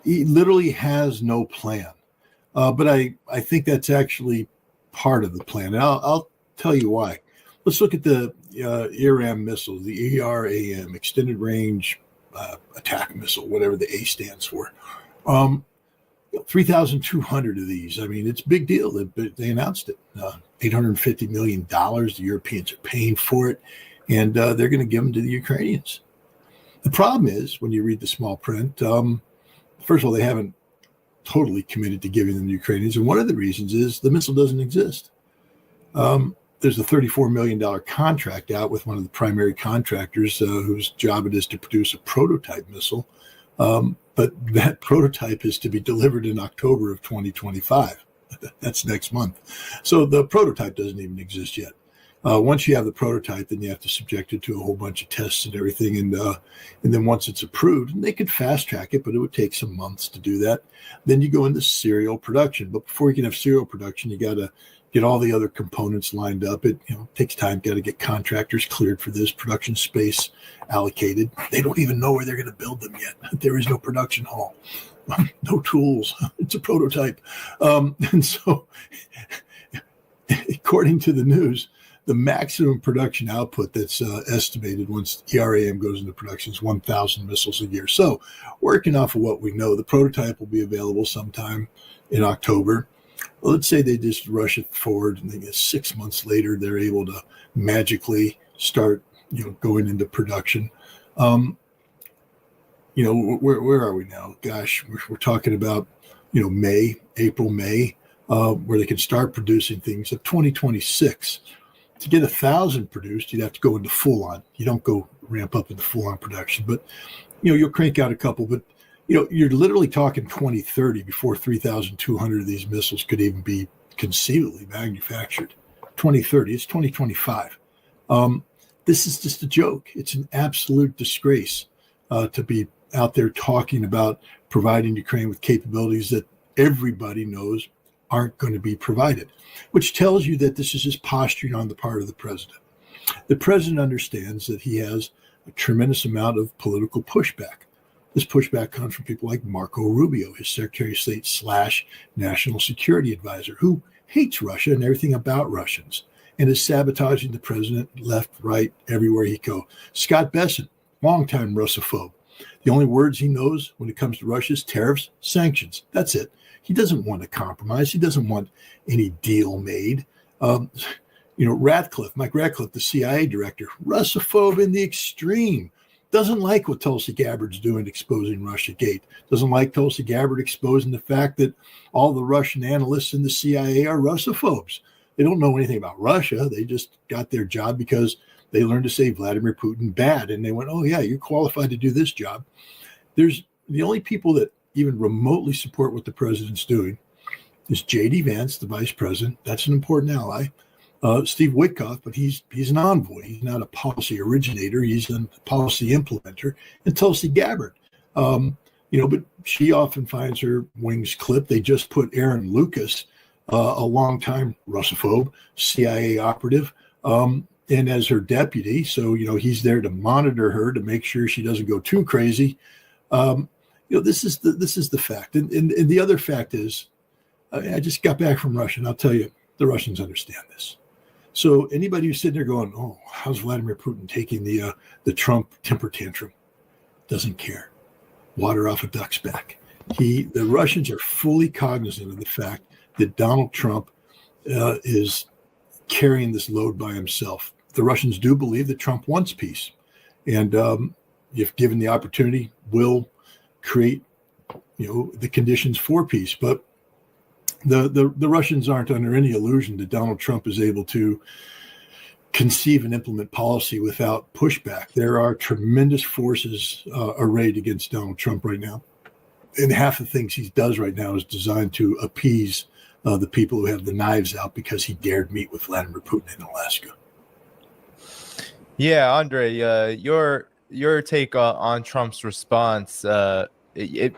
He literally has no plan. But I think that's actually part of the plan. And I'll tell you why. Let's look at the Iran missile, the ERAM, Extended Range Attack Missile, whatever the A stands for. 3,200 of these. I mean, it's a big deal. They announced it. $850 million. The Europeans are paying for it, and they're going to give them to the Ukrainians. The problem is, when you read the small print, first of all, they haven't totally committed to giving them to the Ukrainians. And one of the reasons is the missile doesn't exist. There's a $34 million contract out with one of the primary contractors whose job it is to produce a prototype missile. But that prototype is to be delivered in October of 2025. That's next month. So the prototype doesn't even exist yet. Once you have the prototype, then you have to subject it to a whole bunch of tests and everything. And then once it's approved, and they could fast track it, but it would take some months to do that. Then you go into serial production. But before you can have serial production, you got to get all the other components lined up. It takes time. Got to get contractors cleared for this, production space allocated. They don't even know where they're going to build them yet. There is no production hall, no tools. It's a prototype. And so, according to the news, the maximum production output that's estimated once ERAM goes into production is 1,000 missiles a year. So, working off of what we know, the prototype will be available sometime in October. Well, let's say they just rush it forward, and then 6 months later, they're able to magically start, going into production. Where are we now? Gosh, we're talking about, April, May, where they can start producing things of 2026. To get 1,000 produced, you'd have to go into full on. You don't go ramp up into full on production, but you'll crank out a couple. But you're literally talking 2030 before 3,200 of these missiles could even be conceivably manufactured. 2030, it's 2025. This is just a joke. It's an absolute disgrace to be out there talking about providing Ukraine with capabilities that everybody knows aren't going to be provided, which tells you that this is just posturing on the part of the president. The president understands that he has a tremendous amount of political pushback. This pushback comes from people like Marco Rubio, his Secretary of State / National Security Advisor, who hates Russia and everything about Russians and is sabotaging the president left, right, everywhere he goes. Scott Bessent, longtime Russophobe. The only words he knows when it comes to Russia is tariffs, sanctions. That's it. He doesn't want to compromise. He doesn't want any deal made. Mike Ratcliffe, the CIA director, Russophobe in the extreme. Doesn't like what Tulsi Gabbard's doing, exposing Russiagate. Doesn't like Tulsi Gabbard exposing the fact that all the Russian analysts in the CIA are Russophobes. They don't know anything about Russia. They just got their job because they learned to say Vladimir Putin bad. And they went, oh, yeah, you're qualified to do this job. There's the only people that even remotely support what the president's doing is J.D. Vance, the vice president. That's an important ally. Steve Witkoff, but he's an envoy. He's not a policy originator. He's a policy implementer. And Tulsi Gabbard, but she often finds her wings clipped. They just put Aaron Lucas, a longtime Russophobe, CIA operative, and as her deputy. So, he's there to monitor her to make sure she doesn't go too crazy. This is the fact. And the other fact is, I just got back from Russia, and I'll tell you, the Russians understand this. So anybody who's sitting there going, oh, how's Vladimir Putin taking the Trump temper tantrum? Doesn't care. Water off a duck's back. The Russians are fully cognizant of the fact that Donald Trump is carrying this load by himself. The Russians do believe that Trump wants peace. And if given the opportunity, will create, the conditions for peace. But the Russians aren't under any illusion that Donald Trump is able to conceive and implement policy without pushback. There are tremendous forces arrayed against Donald Trump right now. And half the things he does right now is designed to appease the people who have the knives out because he dared meet with Vladimir Putin in Alaska. Yeah, Andre, your take on Trump's response, it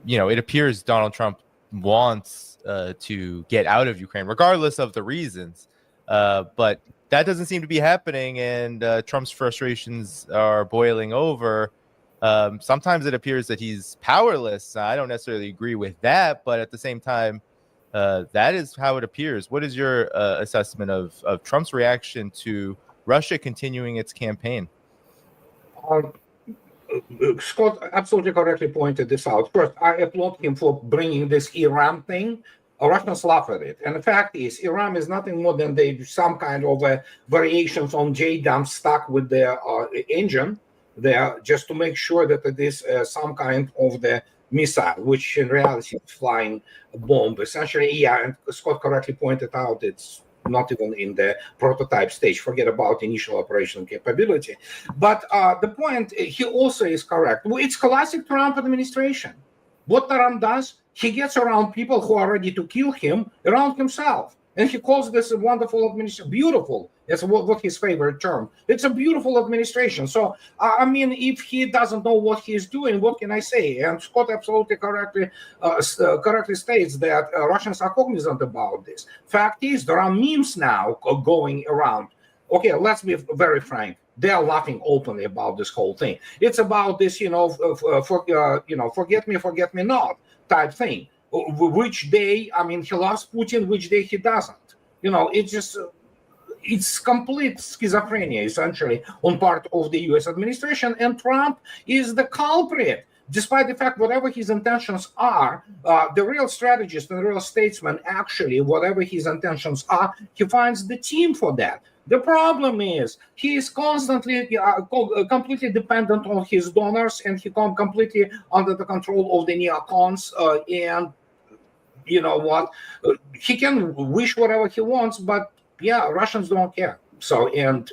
appears Donald Trump wants to get out of Ukraine, regardless of the reasons. But that doesn't seem to be happening, and Trump's frustrations are boiling over. Sometimes it appears that he's powerless. I don't necessarily agree with that, but at the same time, that is how it appears. What is your assessment of Trump's reaction to Russia continuing its campaign? Scott absolutely correctly pointed this out. First, I applaud him for bringing this Iran thing. Russians laugh at it. And the fact is, Iran is nothing more than some kind of variations on JDAM stuck with their engine there, just to make sure that it is some kind of the missile, which in reality is flying bomb. Essentially, yeah, and Scott correctly pointed out it's not even in the prototype stage. Forget about initial operational capability. But the point, he also is correct. It's classic Trump administration. What Trump does, he gets around people who are ready to kill him around himself. And he calls this a wonderful administration, beautiful. That's what his favorite term. It's a beautiful administration. So, I mean, if he doesn't know what he's doing, what can I say? And Scott absolutely correctly states that Russians are cognizant about this. Fact is, there are memes now going around. Okay, let's be very frank. They are laughing openly about this whole thing. It's about this, forget me not type thing. Which day, I mean, he loves Putin, which day he doesn't. It's complete schizophrenia, essentially, on part of the US administration, and Trump is the culprit. Despite the fact, whatever his intentions are, the real strategist and the real statesman, actually, whatever his intentions are, he finds the team for that. The problem is he is constantly completely dependent on his donors, and he comes completely under the control of the neocons, and you know what? He can wish whatever he wants, but yeah, Russians don't care. So, and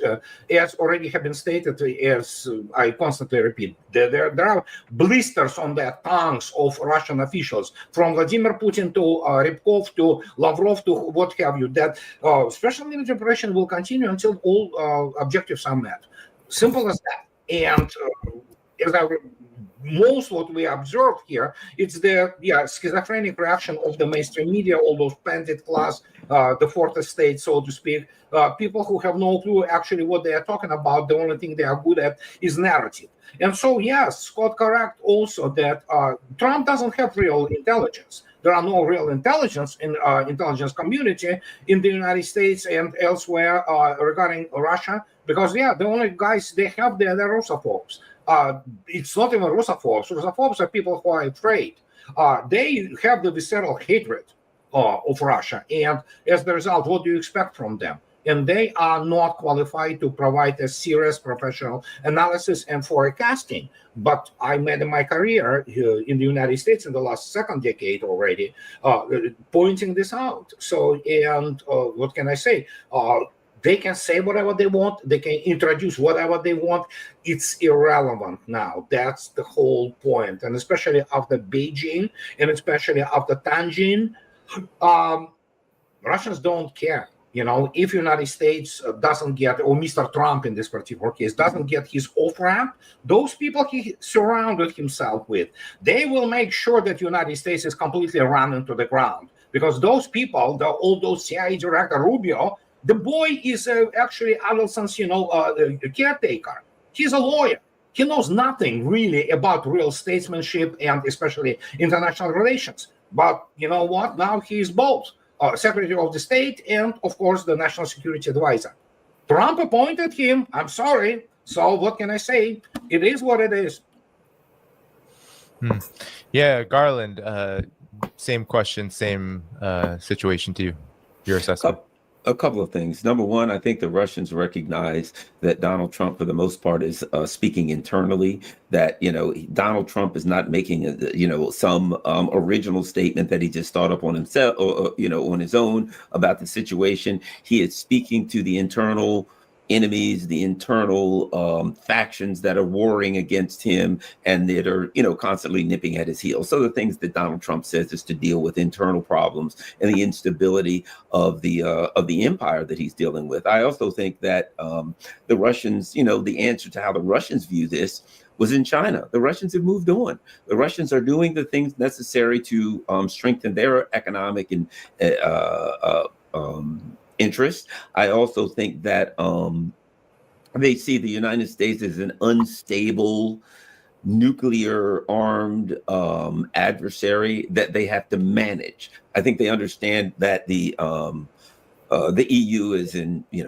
as already have been stated, as I constantly repeat, there are blisters on the tongues of Russian officials, from Vladimir Putin to Rybkov to Lavrov to what have you, that special military operation will continue until all objectives are met. Simple as that. And as most what we observe here, it's the schizophrenic reaction of the mainstream media, all those pandit class, the fourth estate, so to speak, people who have no clue actually what they are talking about. The only thing they are good at is narrative. And so, yes, Scott correct also that Trump doesn't have real intelligence. There are no real intelligence in intelligence community in the United States and elsewhere regarding Russia, because the only guys they have there are Russophobes. It's not even Russophobes. Russophobes are people who are afraid. They have the visceral hatred of Russia, and as a result, what do you expect from them? And they are not qualified to provide a serious professional analysis and forecasting. But I made in my career in the United States in the last second decade already, pointing this out. So, and what can I say? They can say whatever they want. They can introduce whatever they want. It's irrelevant now. That's the whole point. And especially after Beijing and especially after Tianjin, Russians don't care. You know, if United States doesn't get, or Mr. Trump in this particular case, doesn't get his off-ramp, those people he surrounded himself with, they will make sure that United States is completely run into the ground. Because those people, all those CIA director Rubio, the boy is actually Adelson's, caretaker. He's a lawyer. He knows nothing really about real statesmanship and especially international relations. But you know what? Now he is both Secretary of the State and, of course, the National Security Advisor. Trump appointed him. I'm sorry. So what can I say? It is what it is. Yeah, Garland, same question, same situation to you, your assessment. A couple of things. Number one, I think the Russians recognize that Donald Trump, for the most part, is speaking internally. That Donald Trump is not making some original statement that he just thought up on himself, or on his own about the situation. He is speaking to the internal enemies, the internal factions that are warring against him and that are, constantly nipping at his heels. So the things that Donald Trump says is to deal with internal problems and the instability of the empire that he's dealing with. I also think that the Russians, the answer to how the Russians view this was in China. The Russians have moved on. The Russians are doing the things necessary to strengthen their economic and interest. I also think that they see the United States as an unstable, nuclear-armed adversary that they have to manage. I think they understand that the EU is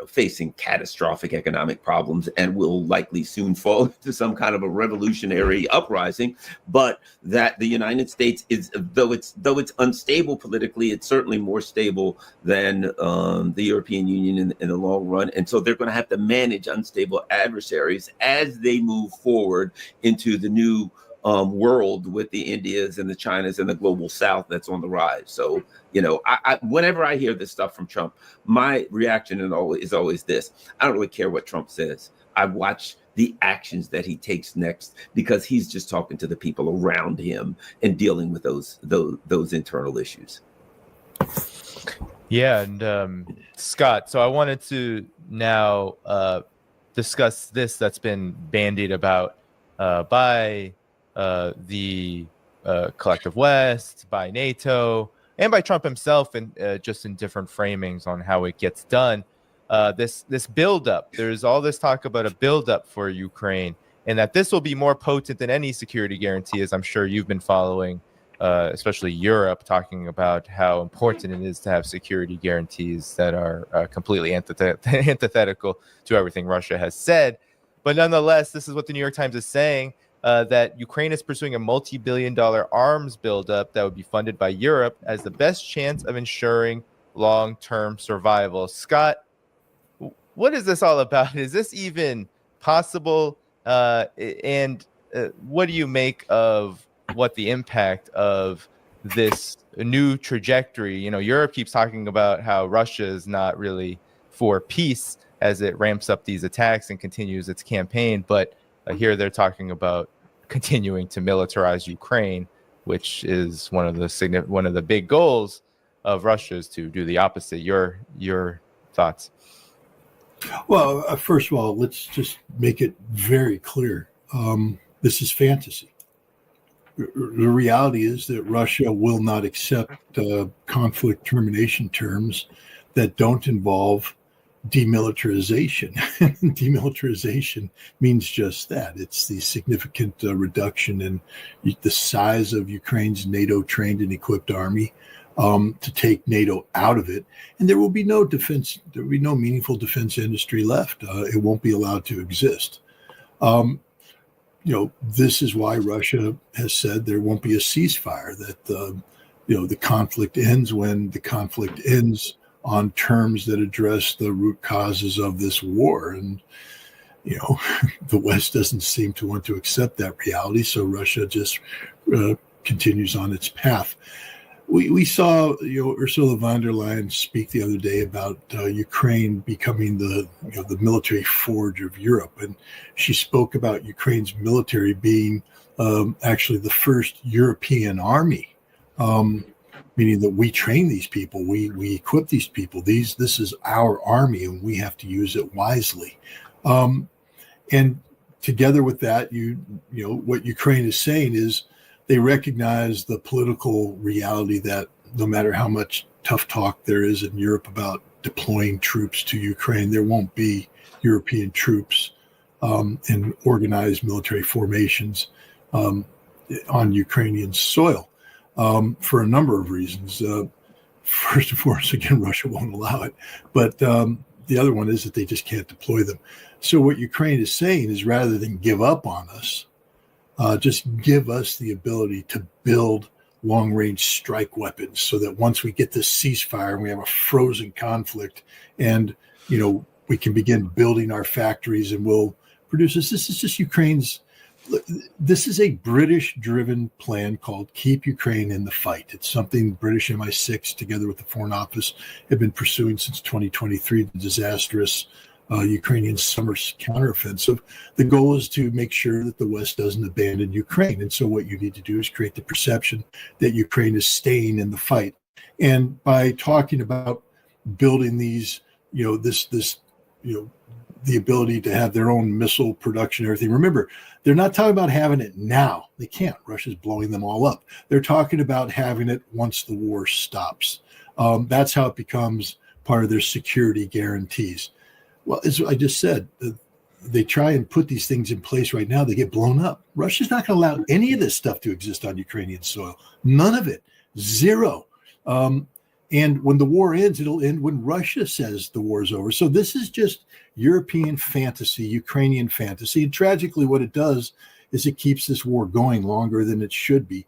facing catastrophic economic problems and will likely soon fall into some kind of a revolutionary uprising. But that the United States is, though it's unstable politically, it's certainly more stable than the European Union in the long run. And so they're going to have to manage unstable adversaries as they move forward into the new world with the Indias and the Chinas and the global South that's on the rise. So, I whenever I hear this stuff from Trump, my reaction is always this: I don't really care what Trump says. I watch the actions that he takes next, because he's just talking to the people around him and dealing with those internal issues. Yeah, and Scott, so I wanted to now discuss this that's been bandied about by the collective West, by NATO, and by Trump himself, and just in different framings on how it gets done. This buildup, there's all this talk about a buildup for Ukraine, and that this will be more potent than any security guarantee, as I'm sure you've been following, especially Europe, talking about how important it is to have security guarantees that are completely antithetical to everything Russia has said. But nonetheless, this is what the New York Times is saying, that Ukraine is pursuing a multi-billion-dollar arms buildup that would be funded by Europe as the best chance of ensuring long-term survival. Scott, what is this all about? Is this even possible? And what do you make of what the impact of this new trajectory? You know, Europe keeps talking about how Russia is not really for peace as it ramps up these attacks and continues its campaign. But here they're talking about continuing to militarize Ukraine, which is one of the big goals of Russia, is to do the opposite. Your thoughts? Well, first of all, let's just make it very clear. This is fantasy. The reality is that Russia will not accept conflict termination terms that don't involve demilitarization. Demilitarization means just that. It's the significant reduction in the size of Ukraine's NATO-trained and equipped army, to take NATO out of it, and there will be no defense. There will be no meaningful defense industry left. It won't be allowed to exist. This is why Russia has said there won't be a ceasefire. That the conflict ends when the conflict ends on terms that address the root causes of this war. And the West doesn't seem to want to accept that reality, so Russia just continues on its path. We saw Ursula von der Leyen speak the other day about Ukraine becoming the military forge of Europe, and she spoke about Ukraine's military being actually the first European army, meaning that we train these people, we equip these people. This is our army, and we have to use it wisely. And together with that, what Ukraine is saying is, they recognize the political reality that no matter how much tough talk there is in Europe about deploying troops to Ukraine, there won't be European troops in organized military formations on Ukrainian soil for a number of reasons. First and foremost, again, Russia won't allow it. But the other one is that they just can't deploy them. So what Ukraine is saying is, rather than give up on us, just give us the ability to build long-range strike weapons, so that once we get this ceasefire and we have a frozen conflict, and we can begin building our factories and we'll produce this. This is just Ukraine's. This is a British-driven plan called "Keep Ukraine in the Fight." It's something British MI6, together with the Foreign Office, have been pursuing since 2023. The disastrous Ukrainian summer counteroffensive. The goal is to make sure that the West doesn't abandon Ukraine. And so what you need to do is create the perception that Ukraine is staying in the fight. And by talking about building these, the ability to have their own missile production, everything. Remember, they're not talking about having it now. They can't. Russia's blowing them all up. They're talking about having it once the war stops. That's how it becomes part of their security guarantees. Well, as I just said, they try and put these things in place right now. They get blown up. Russia's not going to allow any of this stuff to exist on Ukrainian soil. None of it. Zero. And when the war ends, it'll end when Russia says the war is over. So this is just European fantasy, Ukrainian fantasy. And tragically, what it does is it keeps this war going longer than it should be.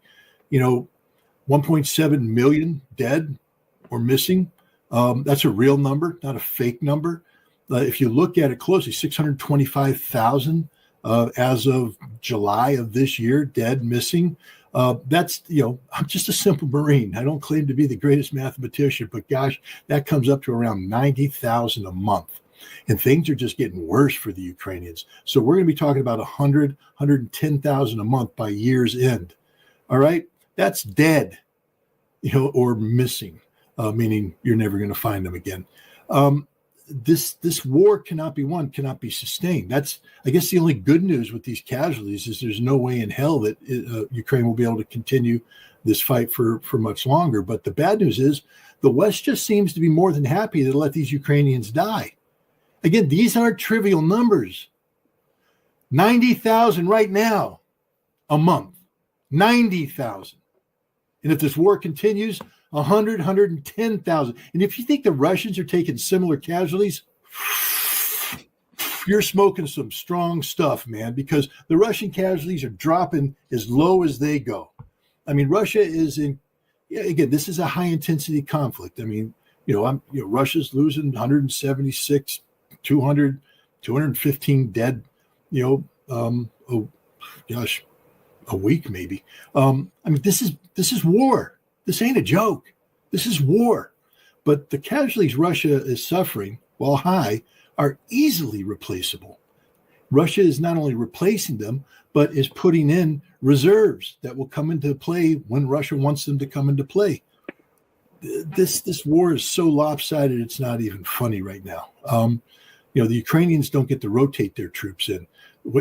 1.7 million dead or missing. That's a real number, not a fake number. If you look at it closely, 625,000 as of July of this year, dead, missing. That's, I'm just a simple Marine. I don't claim to be the greatest mathematician, but gosh, that comes up to around 90,000 a month. And things are just getting worse for the Ukrainians. So we're going to be talking about 110,000 a month by year's end. All right. That's dead, or missing. meaning you're never going to find them again. This war cannot be won, cannot be sustained. That's, I guess, the only good news with these casualties is there's no way in hell that Ukraine will be able to continue this fight for much longer. But the bad news is the West just seems to be more than happy to let these Ukrainians die. Again, these aren't trivial numbers. 90,000 right now a month. 90,000. And if this war continues, 100, 110,000. And if you think the Russians are taking similar casualties, you're smoking some strong stuff, man, because the Russian casualties are dropping as low as they go. I mean, Russia is in, again, this is a high intensity conflict. I mean, Russia's losing 176, 200, 215 dead, a week maybe. I mean, this is war. This ain't a joke. This is war. But the casualties Russia is suffering, while high, are easily replaceable. Russia is not only replacing them, but is putting in reserves that will come into play when Russia wants them to come into play. This war is so lopsided, it's not even funny right now. The Ukrainians don't get to rotate their troops in.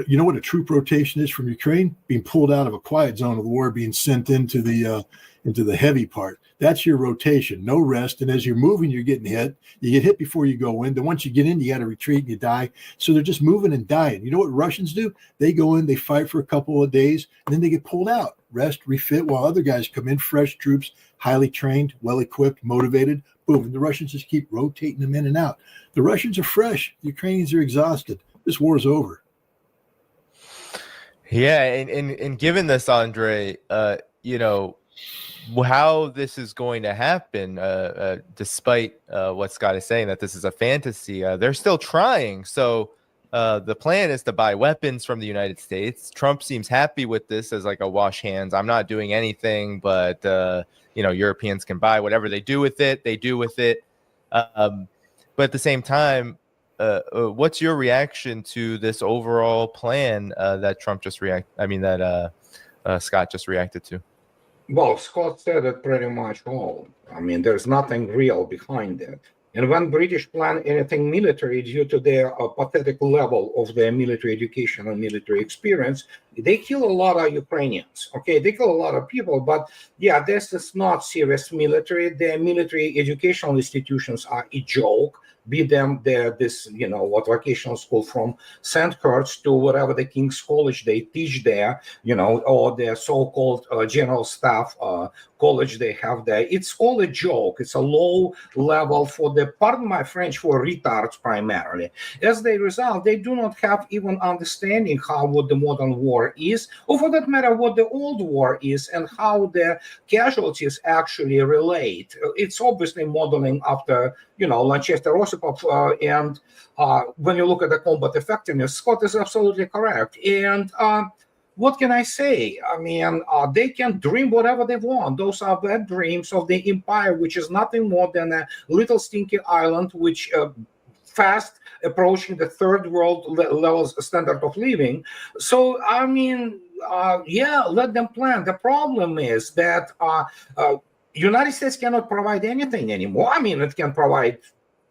You know what a troop rotation is from Ukraine? Being pulled out of a quiet zone of the war, being sent into the heavy part. That's your rotation. No rest. And as you're moving, you're getting hit. You get hit before you go in. Then once you get in, you got to retreat and you die. So they're just moving and dying. You know what Russians do? They go in, they fight for a couple of days, and then they get pulled out. Rest, refit, while other guys come in, fresh troops, highly trained, well-equipped, motivated. Boom. And the Russians just keep rotating them in and out. The Russians are fresh. The Ukrainians are exhausted. This war is over. Yeah, and given this, Andre, how this is going to happen, despite what Scott is saying, that this is a fantasy, they're still trying. So the plan is to buy weapons from the United States. Trump seems happy with this as like a wash hands. I'm not doing anything, but, Europeans can buy whatever they do with it. They do with it. But at the same time, what's your reaction to this overall plan that Scott just reacted to? Well, Scott said it pretty much all. I mean, there's nothing real behind it. And when British plan anything military due to their pathetic level of their military education and military experience, they kill a lot of Ukrainians. Okay, they kill a lot of people, but yeah, this is not serious military. Their military educational institutions are a joke. Be them vocational school from Sandhurst to whatever the King's College they teach there, or their so-called general staff college they have there. It's all a joke. It's a low level for the, pardon my French, for retards primarily. As a result, they do not have even understanding what the modern war is, or for that matter, what the old war is and how the casualties actually relate. It's obviously modeling after, Lanchester Ossipov, and when you look at the combat effectiveness, Scott is absolutely correct. And what can I say? I mean, they can dream whatever they want. Those are bad dreams of the empire, which is nothing more than a little stinky island, which fast approaching the third world level standard of living. So, I mean, let them plan. The problem is that United States cannot provide anything anymore. I mean, it can provide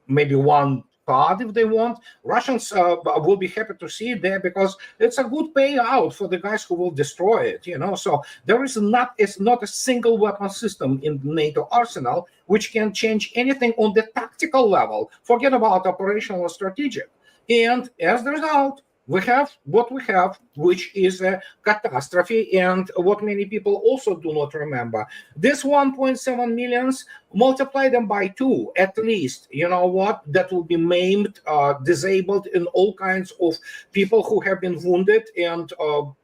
maybe one card if they want. Russians will be happy to see it there because it's a good payout for the guys who will destroy it, So there is not a single weapon system in the NATO arsenal which can change anything on the tactical level. Forget about operational or strategic. And as a result, we have what we have, which is a catastrophe, and what many people also do not remember. This 1.7 millions, multiply them by 2 at least. You know what? That will be maimed, disabled, and all kinds of people who have been wounded, and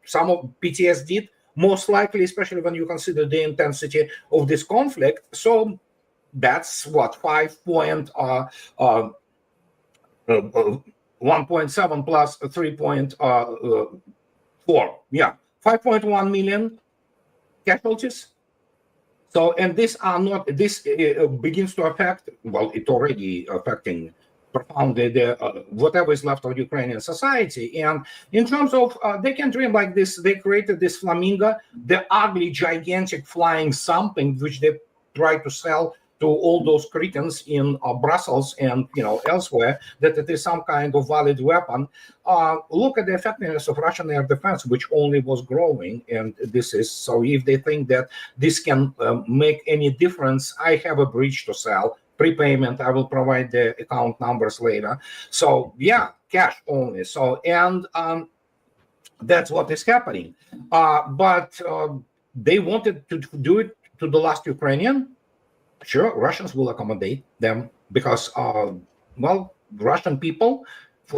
some of PTSD, most likely, especially when you consider the intensity of this conflict. So that's what 1.7 plus 3.4. Yeah, 5.1 million casualties. So, and this begins to affect, well, it already affecting profoundly whatever is left of Ukrainian society. And in terms of, they can dream like this. They created this flamingo, the ugly, gigantic flying something, which they try to sell to all those cretins in Brussels and elsewhere that it is some kind of valid weapon. Look at the effectiveness of Russian air defense, which only was growing, and this is so. If they think that this can make any difference, I have a bridge to sell. Prepayment. I will provide the account numbers later. So yeah, cash only. So and that's what is happening. But they wanted to do it to the last Ukrainian. Sure, Russians will accommodate them because, Russian people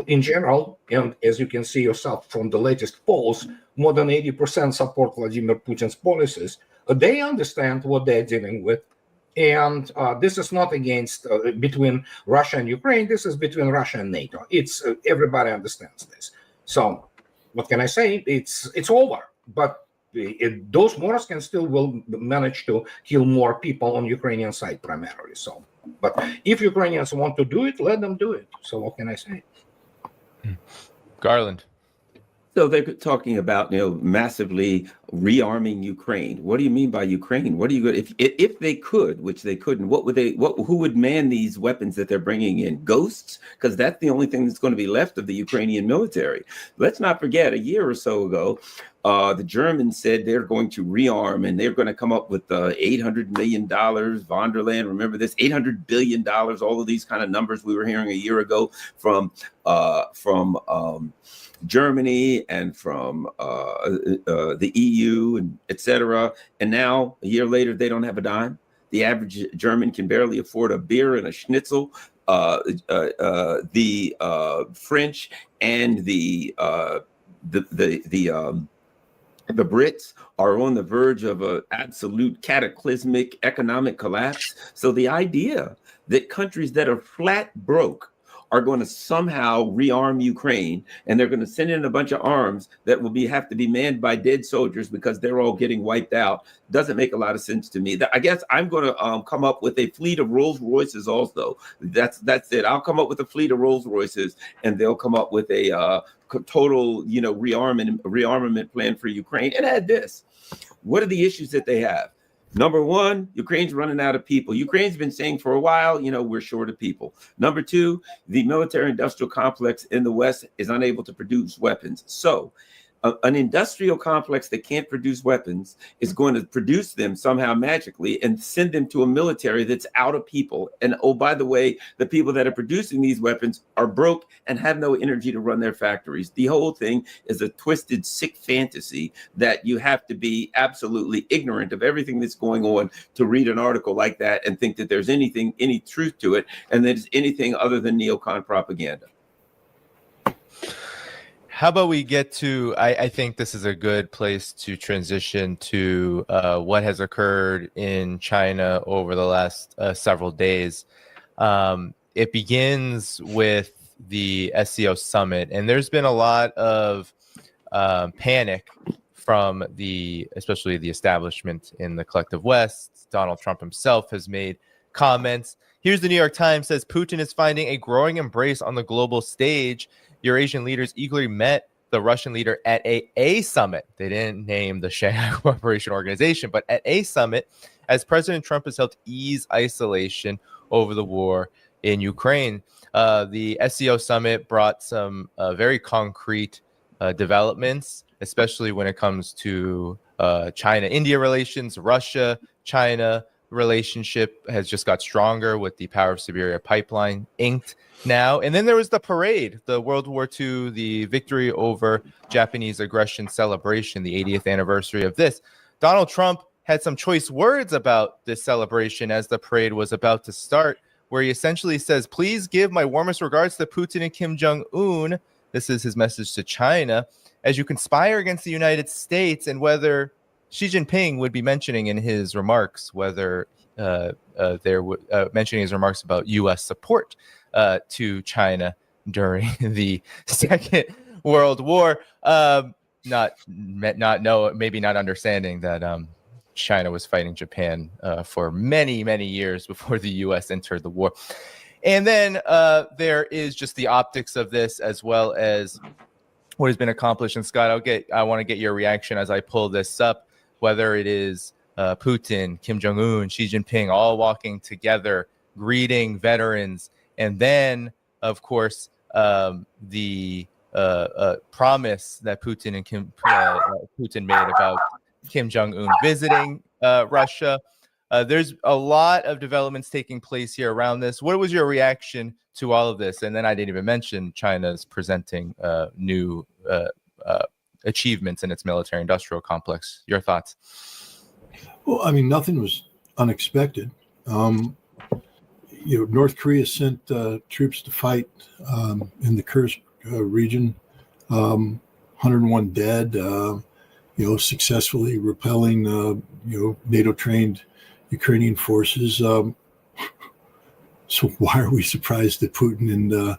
in general, and as you can see yourself from the latest polls, more than 80% support Vladimir Putin's policies. They understand what they're dealing with. And this is not against between Russia and Ukraine. This is between Russia and NATO. It's everybody understands this. So what can I say? It's over. But those Moros will manage to kill more people on Ukrainian side primarily. So, but if Ukrainians want to do it, let them do it. So what can I say? Garland. So they're talking about massively rearming Ukraine. What do you mean by Ukraine? What do you if they could, which they couldn't? Who would man these weapons that they're bringing in? Ghosts? Because that's the only thing that's going to be left of the Ukrainian military. Let's not forget, a year or so ago, the Germans said they're going to rearm and they're going to come up with $800 million. Von der Leyen, remember this? $800 billion. All of these kind of numbers we were hearing a year ago from Germany and from the EU and etc. And now a year later, they don't have a dime. The average German can barely afford a beer and a schnitzel. The French and the Brits are on the verge of an absolute cataclysmic economic collapse. So the idea that countries that are flat broke are going to somehow rearm Ukraine, and they're going to send in a bunch of arms that will have to be manned by dead soldiers because they're all getting wiped out, doesn't make a lot of sense to me. I guess I'm going to come up with a fleet of Rolls Royces also. That's it. I'll come up with a fleet of Rolls Royces, and they'll come up with a total, rearmament plan for Ukraine. And add this: what are the issues that they have? Number one, Ukraine's running out of people. Ukraine's been saying for a while, we're short of people. Number two, the military industrial complex in the West is unable to produce weapons. So an industrial complex that can't produce weapons is going to produce them somehow magically and send them to a military that's out of people. And oh, by the way, the people that are producing these weapons are broke and have no energy to run their factories. The whole thing is a twisted, sick fantasy that you have to be absolutely ignorant of everything that's going on to read an article like that and think that there's any truth to it, and that it's anything other than neocon propaganda. How about we get to, I think this is a good place to transition to what has occurred in China over the last several days. It begins with the SCO summit, and there's been a lot of panic from especially the establishment in the collective West. Donald Trump himself has made comments. Here's the New York Times says Putin is finding a growing embrace on the global stage. Eurasian leaders eagerly met the Russian leader at a summit. They didn't name the Shanghai Cooperation Organization, but at a summit, as President Trump has helped ease isolation over the war in Ukraine. The SCO summit brought some very concrete developments, especially when it comes to China-India relations. Russia-China relationship has just got stronger with the Power of Siberia pipeline inked now. And then there was the parade, the World War II, the victory over Japanese aggression celebration, the 80th anniversary of this. Donald Trump had some choice words about this celebration as the parade was about to start, where he essentially says, please give my warmest regards to Putin and Kim Jong-un. This is his message to China, as you conspire against the United States, and whether Xi Jinping would be mentioning in his remarks, mentioning his remarks about U.S. support to China during the Second World War, maybe not understanding that China was fighting Japan for many, many years before the U.S. entered the war. And then there is just the optics of this, as well as what has been accomplished. And Scott, I want to get your reaction as I pull this up, whether it is Putin, Kim Jong-un, Xi Jinping, all walking together, greeting veterans. And then, of course, the promise that Putin made about Kim Jong-un visiting Russia. There's a lot of developments taking place here around this. What was your reaction to all of this? And then I didn't even mention China's presenting new achievements in its military-industrial complex. Your thoughts? Well, I mean, nothing was unexpected. North Korea sent troops to fight in the Kursk region. 101 dead. Successfully repelling NATO-trained Ukrainian forces. So why are we surprised that Putin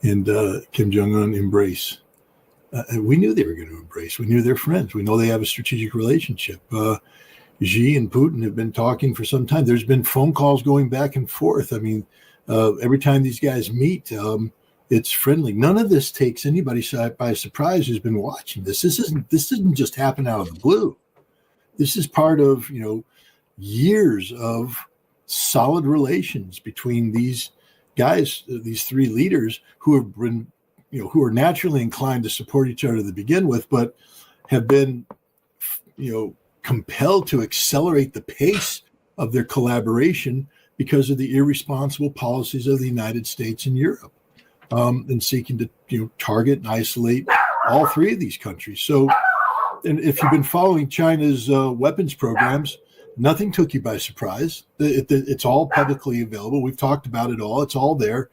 and Kim Jong-un embrace? We knew they were going to embrace. We knew they're friends. We know they have a strategic relationship. Xi and Putin have been talking for some time. There's been phone calls going back and forth. I mean, every time these guys meet, it's friendly. None of this takes anybody by surprise who's been watching this. This didn't just happen out of the blue. This is part of years of solid relations between these guys, these three leaders who have been, who are naturally inclined to support each other to begin with, but have been, compelled to accelerate the pace of their collaboration because of the irresponsible policies of the United States and Europe, and seeking to target and isolate all three of these countries. So, and if you've been following China's weapons programs, nothing took you by surprise. It's all publicly available. We've talked about it all. It's all there.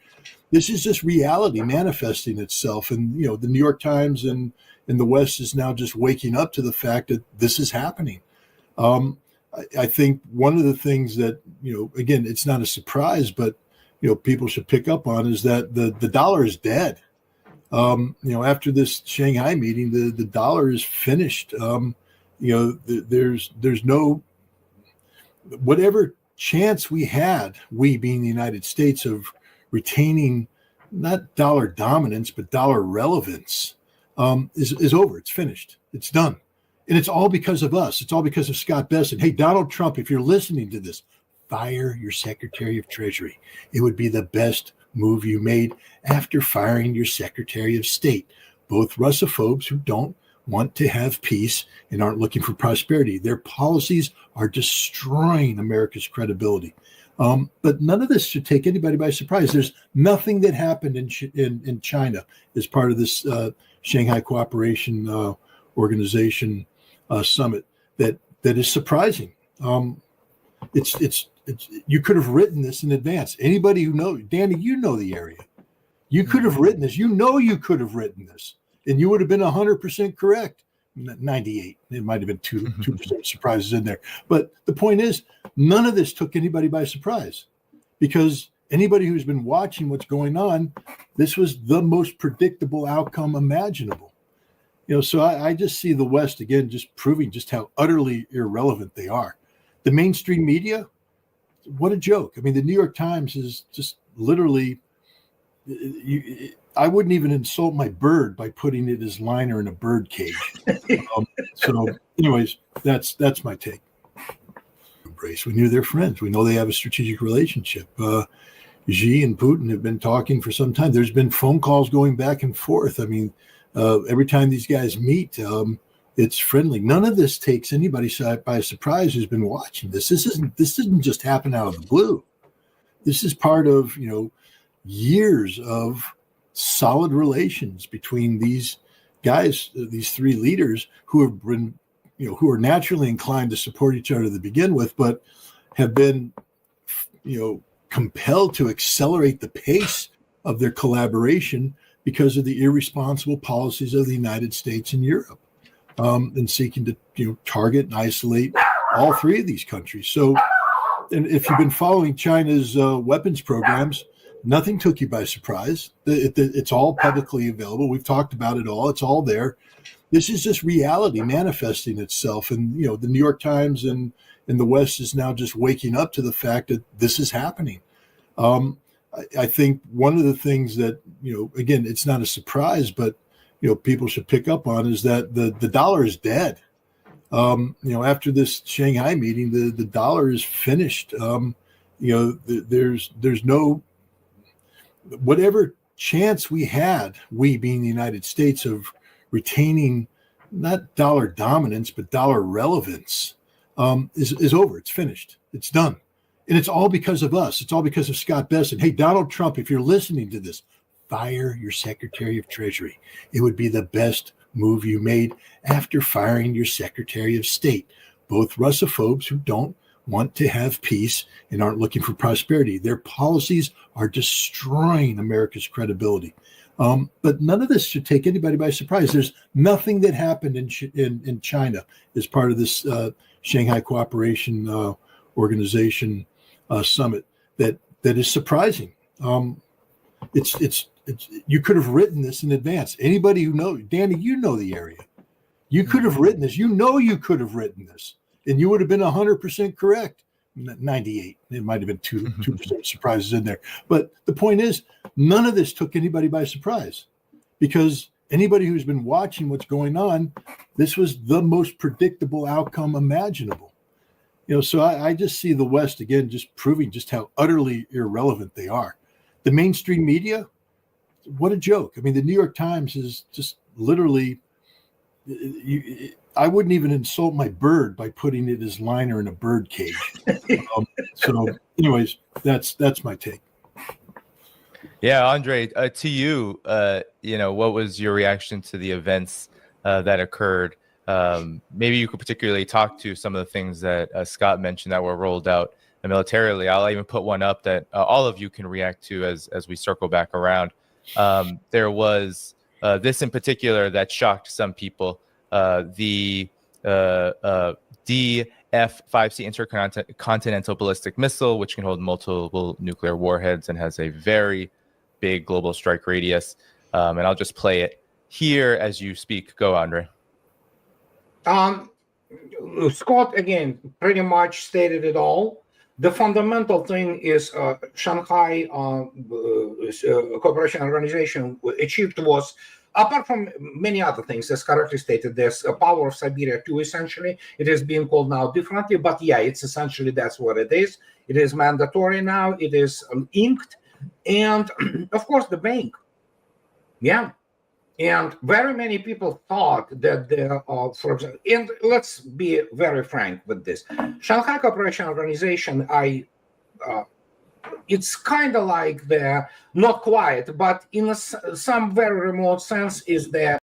This is just reality manifesting itself. And, the New York Times and the West is now just waking up to the fact that this is happening. I think one of the things that, again, it's not a surprise, but, people should pick up on is that the dollar is dead. After this Shanghai meeting, the dollar is finished. There's no, whatever chance we had, we being the United States, of retaining not dollar dominance, but dollar relevance, is over. It's finished. It's done. And it's all because of us. It's all because of Scott Bessent. Hey, Donald Trump, if you're listening to this, fire your Secretary of Treasury. It would be the best move you made after firing your Secretary of State. Both Russophobes who don't want to have peace and aren't looking for prosperity. Their policies are destroying America's credibility. But none of this should take anybody by surprise. There's nothing that happened in China as part of this Shanghai Cooperation Organization summit that is surprising. It's you could have written this in advance. Anybody who knows, Danny, the area. You could have written this. You could have written this, and you would have been 100% correct. 98. It might have been 2% surprises in there. But the point is, none of this took anybody by surprise, because anybody who's been watching what's going on, this was the most predictable outcome imaginable. So I just see the West, again, just proving just how utterly irrelevant they are. The mainstream media, what a joke. I mean, the New York Times is just literally, I wouldn't even insult my bird by putting it as liner in a bird cage. So anyways, that's my take. Embrace. We knew they're friends. We know they have a strategic relationship. Xi and Putin have been talking for some time. There's been phone calls going back and forth. I mean, every time these guys meet, it's friendly. None of this takes anybody by surprise who's been watching this. This didn't just happen out of the blue. This is part of, years of solid relations between these guys, these three leaders who have been, who are naturally inclined to support each other to begin with, but have been, compelled to accelerate the pace of their collaboration because of the irresponsible policies of the United States and Europe, and seeking to target and isolate all three of these countries. So, and if you've been following China's weapons programs, nothing took you by surprise. It's all publicly available. We've talked about it all. It's all there. This is just reality manifesting itself. And, the New York Times and the West is now just waking up to the fact that this is happening. I think one of the things that, again, it's not a surprise, but, people should pick up on is that the dollar is dead. After this Shanghai meeting, the dollar is finished. There's no, whatever chance we had, we being the United States, of retaining not dollar dominance but dollar relevance, is over. It's finished. It's done. And it's all because of us. It's all because of Scott Bessent. Hey, Donald Trump, if you're listening to this, fire your Secretary of Treasury. It would be the best move you made after firing your Secretary of State. Both Russophobes who don't want to have peace and aren't looking for prosperity. Their policies are destroying America's credibility. But none of this should take anybody by surprise. There's nothing that happened in China as part of this Shanghai Cooperation Organization summit that is surprising. It's you could have written this in advance. Anybody who knows, Danny, you know the area. You could have written this. You could have written this, and you would have been 100% correct. 98. It might have been 2% surprises in there. But the point is, none of this took anybody by surprise, because anybody who's been watching what's going on, this was the most predictable outcome imaginable. So I just see the West again, just proving just how utterly irrelevant they are. The mainstream media, what a joke. I mean, the New York Times is just literally, I wouldn't even insult my bird by putting it as liner in a bird cage. So anyways, that's my take. Yeah, Andre, to you, what was your reaction to the events that occurred? Maybe you could particularly talk to some of the things that Scott mentioned that were rolled out militarily. I'll even put one up that all of you can react to as we circle back around. There was this in particular that shocked some people. The DF-5C intercontinental ballistic missile, which can hold multiple nuclear warheads and has a very big global strike radius. And I'll just play it here as you speak. Go, Andre. Scott, again, pretty much stated it all. The fundamental thing is Shanghai Cooperation Organization achieved was, apart from many other things, as correctly stated, there's a power of Siberia too, essentially. It is being called now differently, but yeah, it's essentially, that's what it is. It is mandatory now. It is inked. And of course, the bank. Yeah. And very many people thought that for example, and let's be very frank with this, Shanghai Cooperation Organization, it's kind of like the, not quite, but in some very remote sense, is the